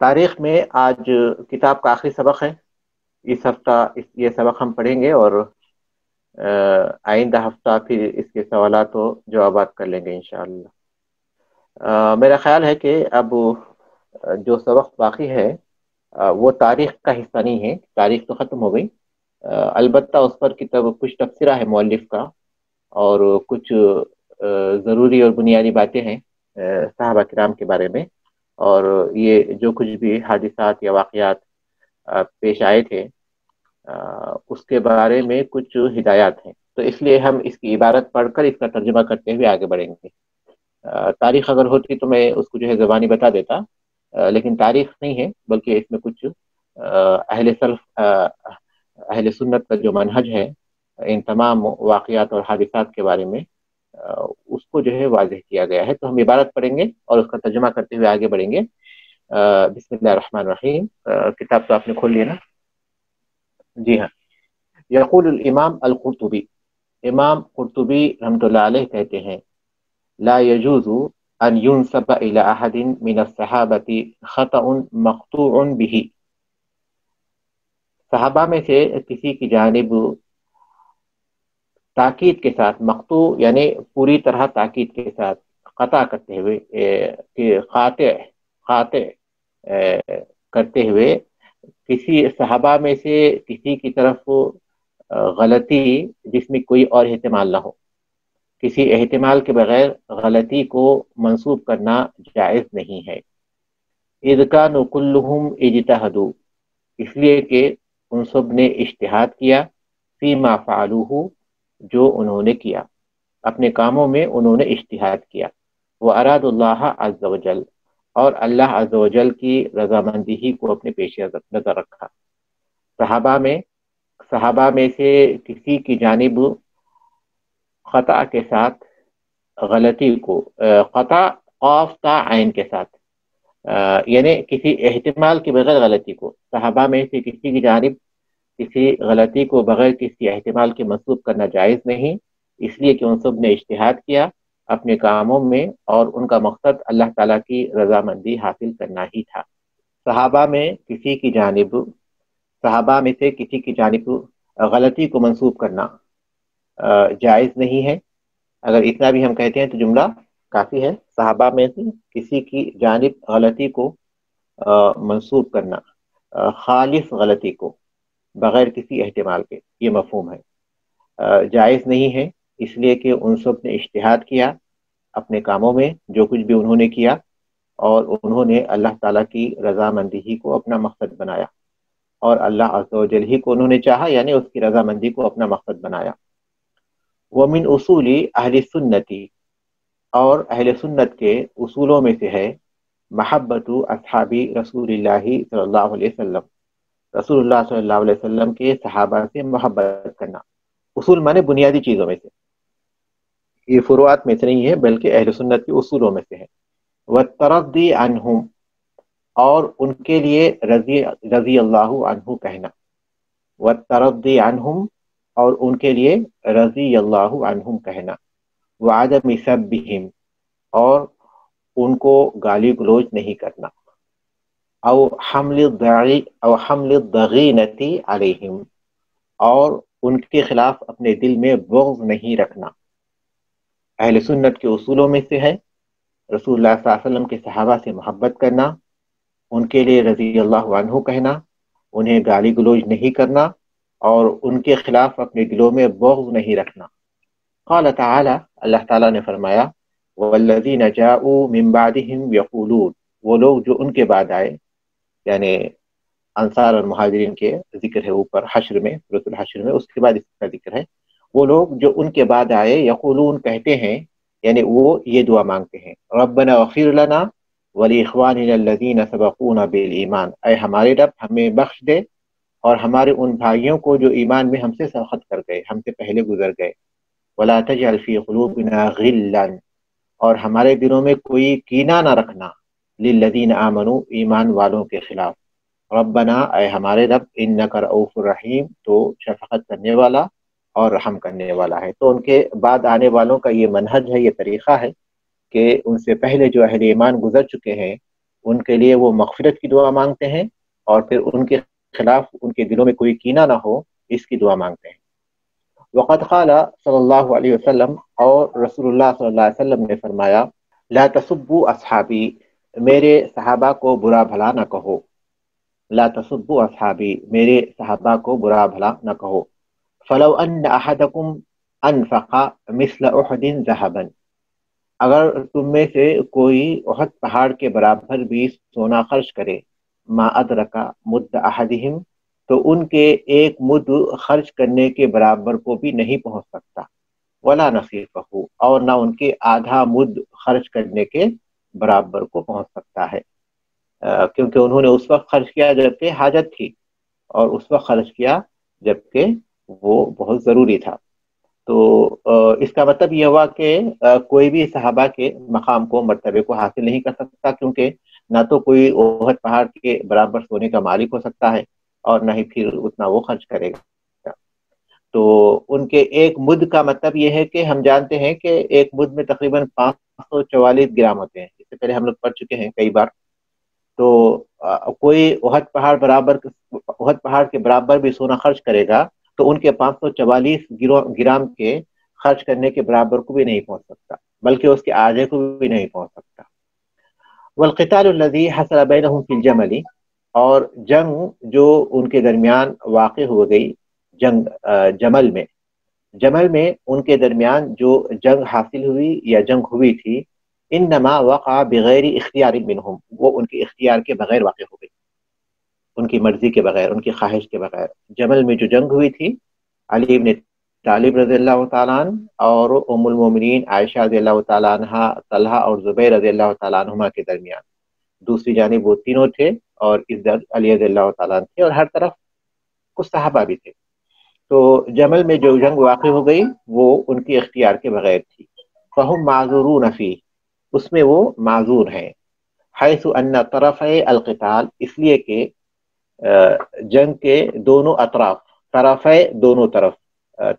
تاریخ میں آج کتاب کا آخری سبق ہے۔ اس ہفتہ یہ سبق ہم پڑھیں گے، اور آئندہ ہفتہ پھر اس کے سوالات و جوابات کر لیں گے انشاءاللہ۔ میرا خیال ہے کہ اب جو سبق باقی ہے وہ تاریخ کا حصہ نہیں ہے، تاریخ تو ختم ہو گئی۔ البتہ اس پر کچھ تبصرہ ہے مؤلف کا، اور کچھ ضروری اور بنیادی باتیں ہیں صحابہ کرام کے بارے میں، اور یہ جو کچھ بھی حادثات یا واقعات پیش آئے تھے اس کے بارے میں کچھ ہدایات ہیں، تو اس لیے ہم اس کی عبارت پڑھ کر اس کا ترجمہ کرتے ہوئے آگے بڑھیں گے۔ تاریخ اگر ہوتی تو میں اس کو جو ہے زبانی بتا دیتا، لیکن تاریخ نہیں ہے، بلکہ اس میں کچھ اہل سلف اہل سنت کا جو منہج ہے ان تمام واقعات اور حادثات کے بارے میں اس کو جو ہے واضح کیا گیا ہے۔ تو ہم عبارت پڑھیں گے اور اس کا ترجمہ کرتے ہوئے آگے بڑھیں گے۔ بسم اللہ الرحمن الرحیم۔ کتاب تو آپ نے کھول لیا نا؟ جی ہاں۔ یقول الامام القرطبی، امام قرطبی رحمۃ اللہ علیہ کہتے ہیں، لا يجوز ان ينسب الى احد من الصحابة خطأ مقطوع به، صحابہ میں سے کسی کی جانب تاکید کے ساتھ، مقطوع یعنی پوری طرح تاکید کے ساتھ، قطع کرتے ہوئے کہ قاطع کرتے ہوئے کسی صحابہ میں سے کسی کی طرف غلطی جس میں کوئی اور احتمال نہ ہو، کسی احتمال کے بغیر غلطی کو منسوب کرنا جائز نہیں ہے۔ اذ کانوا کلہم اجتہدوا، اس لیے کہ ان سب نے اجتہاد کیا، فیما فعلوہ، جو انہوں نے کیا، اپنے کاموں میں انہوں نے اجتہاد کیا، واراد اللہ عز وجل، اور اللہ عز وجل کی رضامندی ہی کو اپنے پیش نظر رکھا۔ صحابہ میں سے کسی کی جانب خطا کے ساتھ غلطی کو، خطا قاف تا عین کے ساتھ، یعنی کسی احتمال کے بغیر غلطی کو، صحابہ میں سے کسی کی جانب کسی غلطی کو بغیر کسی احتمال کے منسوب کرنا جائز نہیں، اس لیے کہ ان سب نے اجتہاد کیا اپنے کاموں میں، اور ان کا مقصد اللہ تعالیٰ کی رضامندی حاصل کرنا ہی تھا۔ صحابہ میں سے کسی کی جانب غلطی کو منسوب کرنا جائز نہیں ہے۔ اگر اتنا بھی ہم کہتے ہیں تو جملہ کافی ہے۔ صحابہ میں سے کسی کی جانب غلطی کو منسوب کرنا، خالص غلطی کو بغیر کسی احتمال کے، یہ مفہوم ہے، جائز نہیں ہے، اس لیے کہ ان سب نے اجتہاد کیا اپنے کاموں میں، جو کچھ بھی انہوں نے کیا، اور انہوں نے اللہ تعالیٰ کی رضامندی ہی کو اپنا مقصد بنایا، اور اللہ عز و جل ہی کو انہوں نے چاہا، یعنی اس کی رضامندی کو اپنا مقصد بنایا۔ ومن اصول اہل سنتی، اور اہل سنت کے اصولوں میں سے ہے محبت اصحاب رسول اللہ صلی اللہ علیہ وسلم، رسول اللہ صلی اللہ علیہ وسلم کے صحابہ سے محبت کرنا۔ اصول مانے بنیادی چیزوں میں سے، یہ فروعات میں سے نہیں ہے بلکہ اہل سنت کے اصولوں میں سے ہے۔ والترضی عنہم، اور ان کے لیے رضی اللہ عنہ کہنا، والترضی عنہم، اور ان کے لیے رضی اللہ عنہم کہنا، وعدم سبہم، اور ان کو گالی گلوچ نہیں کرنا، او حمل الضغینۃ علیہم، اور ان کے خلاف اپنے دل میں بغض نہیں رکھنا۔ اہل سنت کے اصولوں میں سے ہے رسول اللہ صلی اللہ علیہ وسلم کے صحابہ سے محبت کرنا، ان کے لیے رضی اللہ عنہ کہنا، انہیں گالی گلوچ نہیں کرنا، اور ان کے خلاف اپنے دلوں میں بغض نہیں رکھنا۔ قال تعالی، اللہ تعالیٰ نے فرمایا، والذین جاءوا من بعدهم یقولون، وہ لوگ جو ان کے بعد آئے، یعنی انصار اور مہاجرین کے ذکر ہے اوپر حشر میں، سورۃ الحشر میں، اس کے بعد اس کا ذکر ہے۔ وہ لوگ جو ان کے بعد آئے، یقولون کہتے ہیں، یعنی وہ یہ دعا مانگتے ہیں، ربنا اغفر لنا ولاخواننا الذین سبقونا بالایمان، اے ہمارے رب ہمیں بخش دے اور ہمارے ان بھائیوں کو جو ایمان میں ہم سے سبقت کر گئے، ہم سے پہلے گزر گئے، ولا تجعل فی قلوبنا غلا، اور ہمارے دلوں میں کوئی کینہ نہ رکھنا، للذین آمنوا، ایمان والوں کے خلاف، ربنا، اے ہمارے رب، انک رؤوف الرحیم، تو شفقت کرنے والا اور رحم کرنے والا ہے۔ تو ان کے بعد آنے والوں کا یہ منہج ہے، یہ طریقہ ہے کہ ان سے پہلے جو اہل ایمان گزر چکے ہیں ان کے لیے وہ مغفرت کی دعا مانگتے ہیں، اور پھر ان کے خلاف ان کے دلوں میں کوئی کینہ نہ ہو، اس کی دعا مانگتے ہیں۔ وقد قال صلی اللہ علیہ وسلم، اور رسول اللہ صلی اللہ علیہ وسلم نے فرمایا، لا تسبوا اصحابی، میرے صحابہ کو برا بھلا نہ کہو، لا تسبوا اصحابی، میرے صحابہ کو برا بھلا نہ کہو، فلو ان احدکم انفق مثل احد ذهبا، اگر تم میں سے کوئی احد پہاڑ کے برابر بھی سونا خرچ کرے، ما ادرک مد احدہم، تو ان کے ایک مد خرچ کرنے کے برابر کو بھی نہیں پہنچ سکتا، ولا نصیفہ، اور نہ ان کے آدھا مد خرچ کرنے کے برابر کو پہنچ سکتا ہے، کیونکہ انہوں نے اس وقت خرچ کیا جبکہ حاجت تھی، اور اس وقت خرچ کیا جبکہ وہ بہت ضروری تھا۔ تو اس کا مطلب یہ ہوا کہ کوئی بھی صحابہ کے مقام کو، مرتبے کو حاصل نہیں کر سکتا، کیونکہ نہ تو کوئی احد پہاڑ کے برابر سونے کا مالک ہو سکتا ہے، اور نہ ہی پھر اتنا وہ خرچ کرے گا۔ تو ان کے ایک مد کا مطلب یہ ہے کہ ہم جانتے ہیں کہ ایک مد میں تقریباً 544 گرام ہوتے ہیں، اس سے پہلے ہم لوگ پڑھ چکے ہیں کئی بار۔ تو کوئی احد پہاڑ کے برابر بھی سونا خرچ کرے گا تو ان کے 544 گرام کے خرچ کرنے کے برابر کو بھی نہیں پہنچ سکتا، بلکہ اس کے آدھے کو بھی نہیں پہنچ سکتا۔ والقتال الذي حصل بينهم في الجمل، اور جنگ جو ان کے درمیان واقع ہو گئی، جمل میں ان کے درمیان جو جنگ حاصل ہوئی یا جنگ ہوئی تھی، انما وقع بغیر اختیار منہم، وہ ان کے اختیار کے بغیر واقع ہو گئی، ان کی مرضی کے بغیر، ان کی خواہش کے بغیر۔ جمل میں جو جنگ ہوئی تھی، علی بن طالب رضی اللہ تعالیٰ عنہ اور ام المومنین عائشہ رضی اللہ تعالیٰ عنہ، طلحہ اور زبیر رضی اللہ تعالیٰ عنہما کے درمیان، دوسری جانب وہ تینوں تھے، اور اس طرف علی رضی اللہ تعالیٰ عنہ تھے، اور ہر طرف کچھ صحابہ بھی تھے۔ تو جمل میں جو جنگ واقع ہو گئی وہ ان کے اختیار کے بغیر تھی، فہم معذورون فیہ، اس میں وہ معذور ہیں، حیث ان طرفِ القتال، اس لیے کہ جنگ کے دونوں اطراف، طرفے دونوں طرف،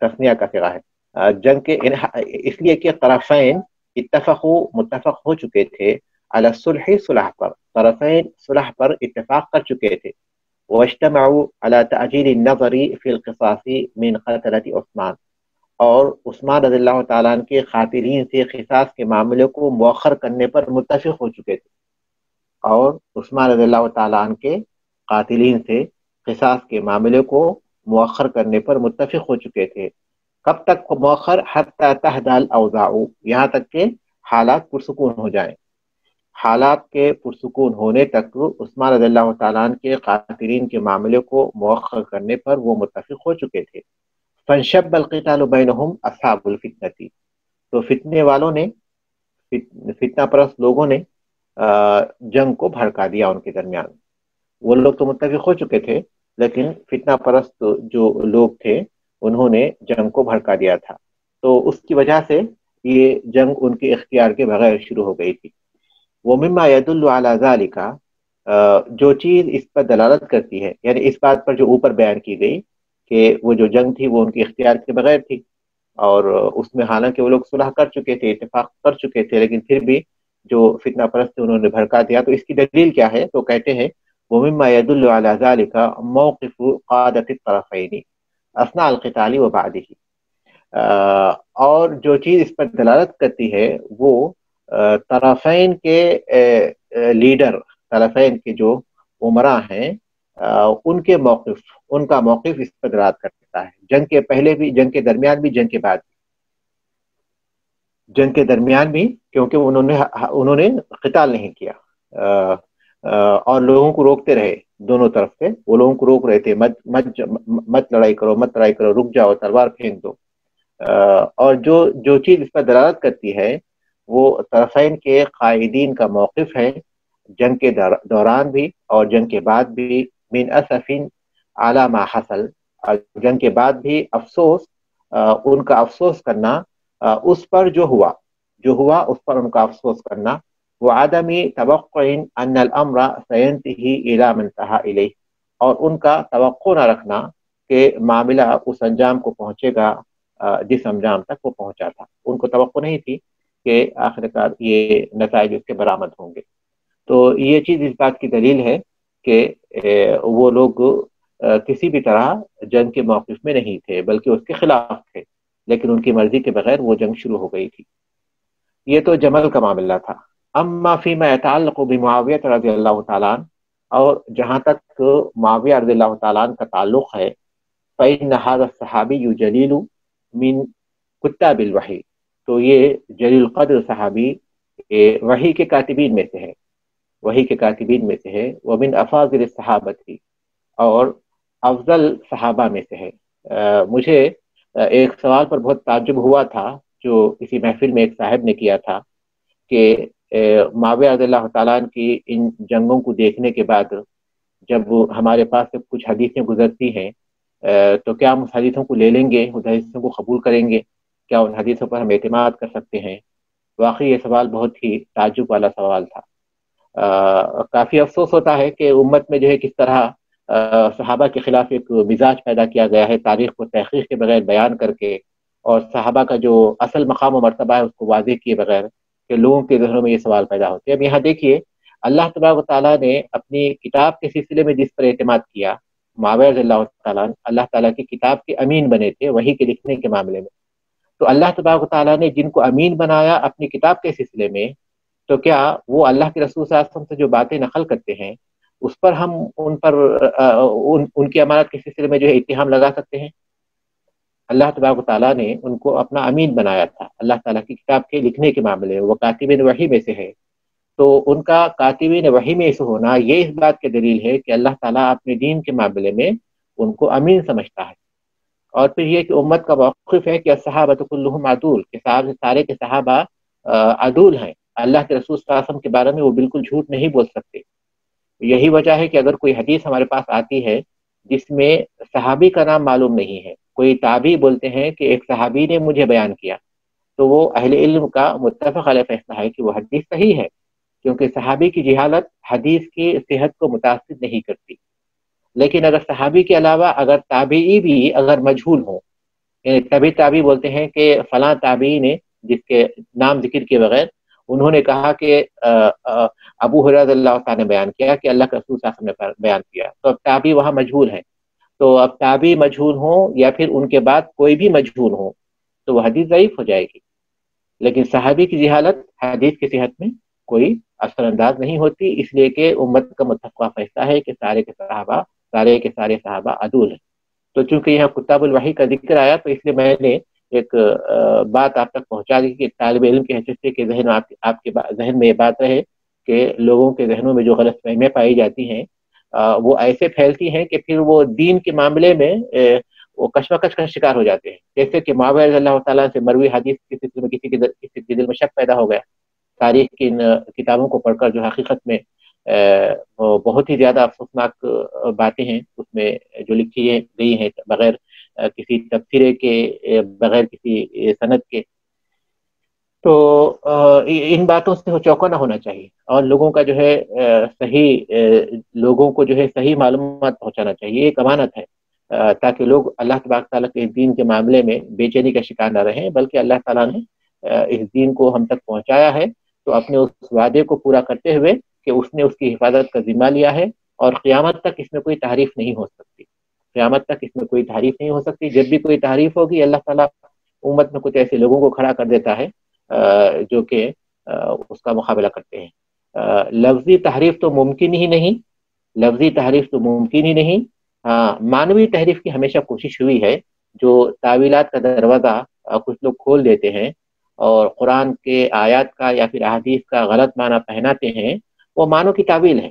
تثنیہ کا صیغہ ہے، جنگ کے اس لیے کہ طرفین متفق ہو چکے تھے، علی الصلح، صلح پر، طرفین صلح پر اتفاق کر چکے تھے، واجتمعوا على تأجیل النظر فی القصاص من قتلة عثمان، اور عثمان رضی اللہ تعالیٰ عنہ کے قاتلین سے قصاص کے معاملے کو مؤخر کرنے پر متفق ہو چکے تھے، اور عثمان رضی اللہ تعالیٰ عنہ کے قاتلین سے قصاص کے معاملے کو مؤخر کرنے پر متفق ہو چکے تھے۔ کب تک مؤخر؟ حتی تہدی الاوضاع، یہاں تک کہ حالات پرسکون ہو جائیں، حالات کے پرسکون ہونے تک عثمان رضی اللہ تعالیٰ عنہ کے قاتلین کے معاملے کو مؤخر کرنے پر وہ متفق ہو چکے تھے۔ فانشب القتال بینہم اصحاب الفتنة، تو فتنے والوں نے، فتنہ پرست لوگوں نے جنگ کو بھڑکا دیا ان کے درمیان۔ وہ لوگ تو متفق ہو چکے تھے، لیکن فتنہ پرست جو لوگ تھے انہوں نے جنگ کو بھڑکا دیا تھا، تو اس کی وجہ سے یہ جنگ ان کے اختیار کے بغیر شروع ہو گئی تھی۔ ومما يدل على ذلك، جو چیز اس پر دلالت کرتی ہے، یعنی اس بات پر جو اوپر بیان کی گئی کہ وہ جو جنگ تھی وہ ان کے اختیار کے بغیر تھی، اور اس میں حالانکہ وہ لوگ صلح کر چکے تھے، اتفاق کر چکے تھے، لیکن پھر بھی جو فتنہ پرست تھے انہوں نے بھڑکا دیا۔ تو اس کی دلیل کیا ہے؟ تو کہتے ہیں ومما يدل على ذلك موقف قادة الطرفين اثناء القتال وبعده، اور جو چیز اس پر دلالت کرتی ہے وہ طرفین کے لیڈر، طرفین کے جو عمراء ہیں، ان کے موقف، ان کا موقف اس پر دلالت کرتا ہے، جنگ کے پہلے بھی، جنگ کے درمیان بھی، جنگ کے بعد بھی۔ جنگ کے درمیان بھی کیونکہ انہوں نے قتال نہیں کیا، اور لوگوں کو روکتے رہے، دونوں طرف سے وہ لوگوں کو روک رہے تھے، مت لڑائی کرو، مت لڑائی کرو، رک جاؤ، تلوار پھینک دو۔ اور جو چیز اس پر دلالت کرتی ہے وہ طرفین کے قائدین کا موقف ہے، جنگ کے دوران بھی اور جنگ کے بعد بھی، من اسف علی ما حصل، جنگ کے بعد بھی افسوس، ان کا افسوس کرنا اس پر جو ہوا اس پر ان کا افسوس کرنا، وعدم توقع ان الامر سینتہی الی ما انتہی الیہ، اور ان کا توقع نہ رکھنا کہ معاملہ اس انجام کو پہنچے گا جس انجام تک وہ پہنچا تھا، ان کو توقع نہیں تھی کہ آخرکار یہ نتائج اس کے برآمد ہوں گے۔ تو یہ چیز اس بات کی دلیل ہے کہ وہ لوگ کسی بھی طرح جنگ کے موقف میں نہیں تھے بلکہ اس کے خلاف تھے، لیکن ان کی مرضی کے بغیر وہ جنگ شروع ہو گئی تھی۔ یہ تو جمل کا معاملہ تھا۔ اما فیما یتعلق بمعاویہ رضی اللہ تعالیٰ عنہ، اور جہاں تک معاویہ رضی اللہ تعالیٰ عنہ کا تعلق ہے، فإن هذا الصحابی جلیل من کتاب الوحی، تو یہ جلیل القدر صحابی وحی کے کاتبین میں سے ہے، وحی کے کاتبین میں سے ہے، ومن افاضل الصحابہ، اور افضل صحابہ میں سے ہے۔ مجھے ایک سوال پر بہت تعجب ہوا تھا جو کسی محفل میں ایک صاحب نے کیا تھا کہ معاویہ رضی اللہ تعالیٰ عنہ کی ان جنگوں کو دیکھنے کے بعد جب ہمارے پاس سے کچھ حدیثیں گزرتی ہیں تو کیا ہم اس حدیثوں کو لے لیں گے، ان حدیثوں کو قبول کریں گے، کیا ان حدیثوں پر ہم اعتماد کر سکتے ہیں؟ واقعی یہ سوال بہت ہی تعجب والا سوال تھا۔ کافی افسوس ہوتا ہے کہ امت میں جو ہے کس طرح صحابہ کے خلاف ایک مزاج پیدا کیا گیا ہے، تاریخ کو تحقیق کے بغیر بیان کر کے، اور صحابہ کا جو اصل مقام و مرتبہ ہے اس کو واضح کیے بغیر، کہ لوگوں کے ذہنوں میں یہ سوال پیدا ہوتے ہیں۔ اب یہاں دیکھیے، اللہ تبارک و تعالیٰ نے اپنی کتاب کے سلسلے میں جس پر اعتماد کیا، معاویہ رضی اللہ تعالیٰ اللہ تعالیٰ کی کتاب کے امین بنے تھے وحی کے لکھنے کے معاملے میں، تو اللہ تبارک و تعالیٰ نے جن کو امین بنایا اپنی کتاب کے سلسلے میں، تو کیا وہ اللہ کے رسول صلی اللہ علیہ وسلم سے جو باتیں نقل کرتے ہیں اس پر ہم ان کی امانت کے سلسلے میں جو ہے اتہام لگا سکتے ہیں؟ اللہ تبارک و تعالیٰ نے ان کو اپنا امین بنایا تھا اللہ تعالیٰ کی کتاب کے لکھنے کے معاملے میں، وہ کاتبین وحی میں سے ہے، تو ان کا کاتبین وحی میں سے ہونا یہ اس بات کی دلیل ہے کہ اللہ تعالیٰ اپنے دین کے معاملے میں ان کو امین سمجھتا ہے۔ اور پھر یہ کہ امت کا موقف ہے کہ الصحابۃ کلھم عدول، کہ سارے کے صحابہ عدول ہیں، اللہ کے رسول صلی اللہ علیہ وسلم کے بارے میں وہ بالکل جھوٹ نہیں بول سکتے۔ یہی وجہ ہے کہ اگر کوئی حدیث ہمارے پاس آتی ہے جس میں صحابی کا نام معلوم نہیں ہے، کوئی تابعی بولتے ہیں کہ ایک صحابی نے مجھے بیان کیا، تو وہ اہل علم کا متفق علیہ فیصلہ ہے کہ وہ حدیث صحیح ہے، کیونکہ صحابی کی جہالت حدیث کی صحت کو متاثر نہیں کرتی۔ لیکن اگر صحابی کے علاوہ اگر تابعی بھی اگر مجہول ہوں، یعنی تبھی تابعی بولتے ہیں کہ فلاں تابعی نے، جس کے نام ذکر کے بغیر، انہوں نے کہا کہ ابو ہریرہ رضی اللہ تعالیٰ نے بیان کیا کہ اللہ کے رسول صلی اللہ علیہ وسلم نے بیان کیا، تو اب تابعی وہاں مجہول ہے، تو اب تابعی مجہول ہوں یا پھر ان کے بعد کوئی بھی مجہول ہوں تو وہ حدیث ضعیف ہو جائے گی۔ لیکن صحابی کی جہالت حدیث کی صحت میں کوئی اثر انداز نہیں ہوتی، اس لیے کہ امت کا متفقہ فیصلہ ہے کہ سارے کے سارے صحابہ عدول ہیں۔ تو چونکہ یہاں کتاب الوحی کا ذکر آیا تو اس لیے میں نے ایک بات آپ تک پہنچا دی کہ طالب علم کی حیثیت سے کہ آپ کے ذہن میں یہ بات رہے کہ لوگوں کے ذہنوں میں جو غلط فہمیاں پائی جاتی ہیں وہ ایسے پھیلتی ہیں کہ پھر وہ دین کے معاملے میں وہ کشمکش کا شکار ہو جاتے ہیں، جیسے کہ معاویہ رضی اللہ تعالیٰ سے مروی حدیث کے سلسلے میں کسی کے دل میں شک پیدا ہو گیا، تاریخ کی ان کتابوں کو پڑھ کر جو حقیقت میں بہت ہی زیادہ افسوسناک باتیں ہیں اس میں جو لکھی گئی ہیں بغیر کسی تبصرے کے، بغیر کسی سند کے، تو ان باتوں سے چوکا نہ ہونا چاہیے، اور لوگوں کا جو ہے لوگوں کو جو ہے صحیح معلومات پہنچانا چاہیے، ایک امانت ہے، تاکہ لوگ اللہ تبارک تعالیٰ کے دین کے معاملے میں بے چینی کا شکار نہ رہیں، بلکہ اللہ تعالیٰ نے اس دین کو ہم تک پہنچایا ہے تو اپنے اس وعدے کو پورا کرتے ہوئے کہ اس نے اس کی حفاظت کا ذمہ لیا ہے، اور قیامت تک اس میں کوئی تحریف نہیں ہو سکتی، قیامت تک اس میں کوئی تحریف نہیں ہو سکتی۔ جب بھی کوئی تحریف ہوگی اللہ تعالیٰ امت میں کچھ ایسے لوگوں کو کھڑا کر دیتا ہے جو کہ اس کا مقابلہ کرتے ہیں۔ لفظی تحریف تو ممکن ہی نہیں، لفظی تحریف تو ممکن ہی نہیں، ہاں معنوی تحریف کی ہمیشہ کوشش ہوئی ہے، جو تعویلات کا دروازہ کچھ لوگ کھول دیتے ہیں اور قرآن کے آیات کا یا پھر احادیث کا غلط معنی پہناتے ہیں، وہ معنوں کی تعویل ہے،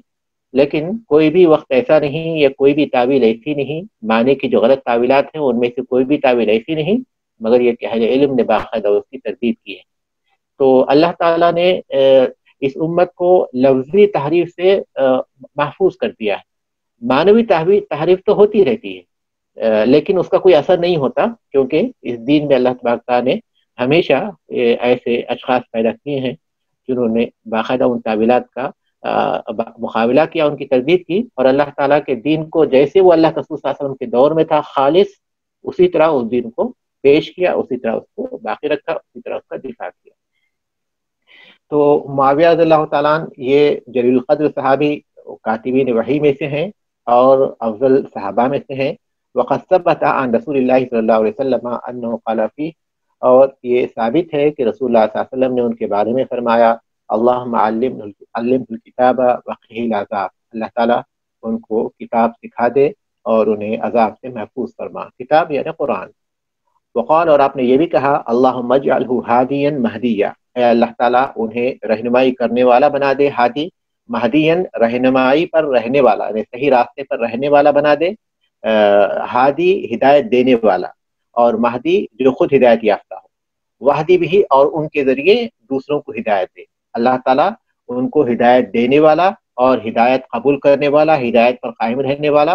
لیکن کوئی بھی وقت ایسا نہیں یا کوئی بھی تعویل ایسی نہیں، معنی کی جو غلط تعویلات ہیں ان میں سے کوئی بھی تعویل ایسی نہیں مگر یہ کہ اہل علم نے باقاعدہ اس کی تردید کی ہے۔ تو اللہ تعالیٰ نے اس امت کو لفظی تحریف سے محفوظ کر دیا ہے، معنوی تحریف تو ہوتی رہتی ہے لیکن اس کا کوئی اثر نہیں ہوتا، کیونکہ اس دین میں اللہ تبارک تعالیٰ نے ہمیشہ ایسے اشخاص پیدا کیے ہیں جنہوں نے باقاعدہ ان تعویلات کا مقابلہ کیا، ان کی تردید کی، اور اللہ تعالیٰ کے دین کو جیسے وہ اللہ کے رسول صلی اللہ علیہ وسلم کے دور میں تھا خالص، اسی طرح اس دین کو پیش کیا، اسی طرح اس کو باقی رکھا، اسی طرح اس کا دفاع کیا۔ تو معاویہ رضی اللہ تعالیٰ عنہ یہ جلیل القدر صحابی کاتبین وحی میں سے ہیں اور افضل صحابہ میں سے ہیں. وقد ثبت عن رسول اللہ صلی اللہ علیہ وسلم انہ قال فیہ، اور یہ ثابت ہے کہ رسول اللہ صلی اللہ علیہ وسلم نے ان کے بارے میں فرمایا اللہم علمہ الکتاب وقہ العذاب، اللہ تعالیٰ ان کو کتاب سکھا دے اور انہیں عذاب سے محفوظ فرما. کتاب یعنی قرآن. وقال، اور آپ نے یہ بھی کہا اللہم اجعلہ ہادیا مہدیا، اے اللہ تعالیٰ انہیں رہنمائی کرنے والا بنا دے. ہادی مہدین رہنمائی پر رہنے والا، یعنی صحیح راستے پر رہنے والا بنا دے. ہادی ہدایت دینے والا، اور مہدی جو خود ہدایت یافتہ ہو. وحدی بھی، اور ان کے ذریعے دوسروں کو ہدایت دے. اللہ تعالیٰ ان کو ہدایت دینے والا اور ہدایت قبول کرنے والا، ہدایت پر قائم رہنے والا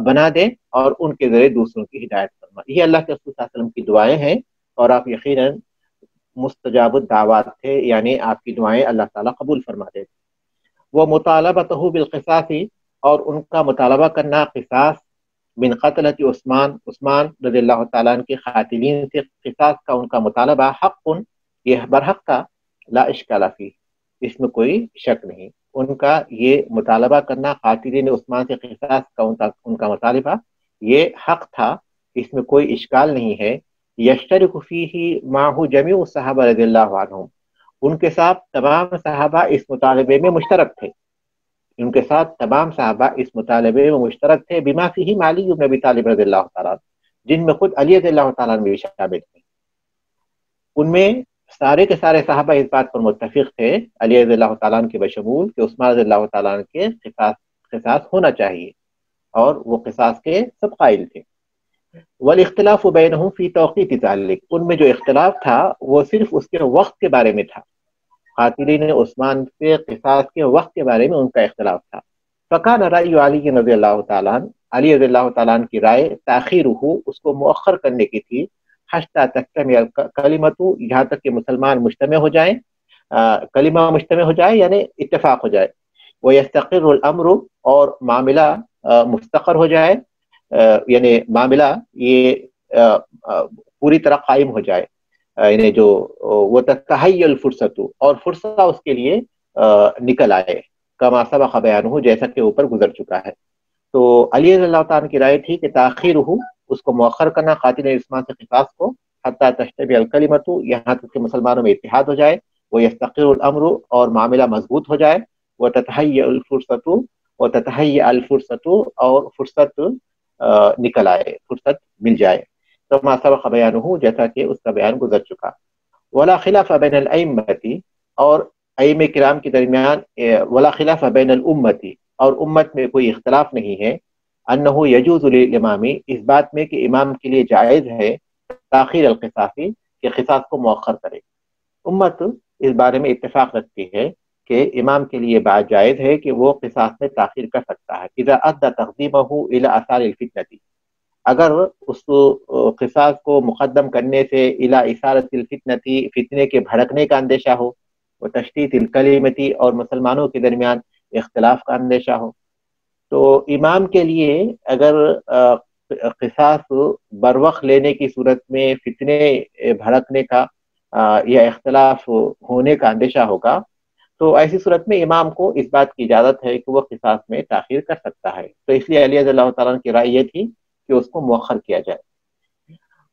بنا دے، اور ان کے ذریعے دوسروں کی ہدایت فرما. یہ اللہ کے رسول صلی اللہ علیہ وسلم کی دعائیں ہیں، اور آپ یقیناً مستجاب الدعوات تھے، یعنی آپ کی دعائیں اللہ تعالیٰ قبول فرماتے تھے. وہ مطالبتہ بالقصاص، اور ان کا مطالبہ کرنا قصاص من قتلۃ عثمان رضی اللہ تعالیٰ عنہ کے قاتلین سے قصاص کا ان کا مطالبہ حق، یہ برحق کا، لا اشکال فیہ، اس میں کوئی شک نہیں. ان کا یہ مطالبہ کرنا قاتلین عثمان سے قصاص کا ان کا مطالبہ یہ حق تھا، اس میں کوئی اشکال نہیں ہے. یشترک فیہ معہ جمیع الصحابہ رضی اللہ عنہم، ان کے ساتھ تمام صحابہ اس مطالبے میں مشترک تھے. ان کے ساتھ تمام صحابہ اس مطالبے میں مشترک تھے. بما فیہ علی بن ابی طالب رضی اللہ تعالیٰ، جن میں خود علی رضی اللہ تعالیٰ بھی شامل تھے. ان میں سارے کے سارے صحابہ اس بات پر متفق تھے، علی رضی اللہ تعالیٰ کے بشمول، کہ عثمان رضی اللہ تعالیٰ کے قصاص ہونا چاہیے، اور وہ قصاص کے سب قائل تھے. والاختلاف بینہم فی توقیت ذلک، ان میں جو اختلاف تھا وہ صرف اس کے وقت کے بارے میں تھا. قاتلین عثمان سے قصاص کے وقت کے بارے میں ان کا اختلاف تھا. فکان رأی علی رضی اللہ تعالیٰ عنہ، علی رضی اللہ تعالیٰ عنہ کی رائے تاخیرہ، اس کو مؤخر کرنے کی تھی. حتی تجتمع کلمۃ، یہاں تک کہ مسلمان مجتمع ہو جائیں، کلمہ مجتمع ہو جائے یعنی اتفاق ہو جائے. ویستقر الامر، اور معاملہ مستقر ہو جائے، یعنی معاملہ یہ پوری طرح قائم ہو جائے، یعنی جو وہ تتحی الفرصت، اور فرصہ اس کے لیے نکل آئے. کما سبق بیانہ، جیسا کہ اوپر گزر چکا ہے. تو علی رضی اللہ تعالیٰ کی رائے تھی کہ تاخیرہ، اس کو مؤخر کرنا، قاتل عثمان سے قصاص کو، حتی تجتمع الکلمۃ، یہاں تک کہ مسلمانوں میں اتحاد ہو جائے. ویستقر الامر، اور معاملہ مضبوط ہو جائے. وتتحی الفرصت، اور فرصت نکل آئے، فرصت مل جائے. کما سبق بیانہ، جیسا کہ اس کا بیان گزر چکا. ولا خلاف بین الائمۃ، اور ائمہ کرام کے درمیان ولا خلاف بین الامۃ، اور امت میں کوئی اختلاف نہیں ہے. انہ یجوز للامام، اس بات میں کہ امام کے لیے جائز ہے تاخیر القصاص، کہ قصاص کو مؤخر کرے. امت اس بارے میں اتفاق رکھتی ہے کہ امام کے لیے بات جائز ہے کہ وہ قصاص میں تاخیر کر سکتا ہے. اذا ادى تقدیمہ الى آثار الفتنہ، اگر اس قصاص کو مقدم کرنے سے الی اثارۃ الفتنہ، فتنے کے بھڑکنے کا اندیشہ ہو، و تشتیت الکلمۃ، اور مسلمانوں کے درمیان اختلاف کا اندیشہ ہو. تو امام کے لیے اگر قصاص بروقت لینے کی صورت میں فتنے بھڑکنے کا یا اختلاف ہونے کا اندیشہ ہوگا، تو ایسی صورت میں امام کو اس بات کی اجازت ہے کہ وہ قصاص میں تاخیر کر سکتا ہے. تو اس لیے علی رضی اللہ تعالیٰ کی رائے یہ تھی کہ اس کو مؤخر کیا جائے.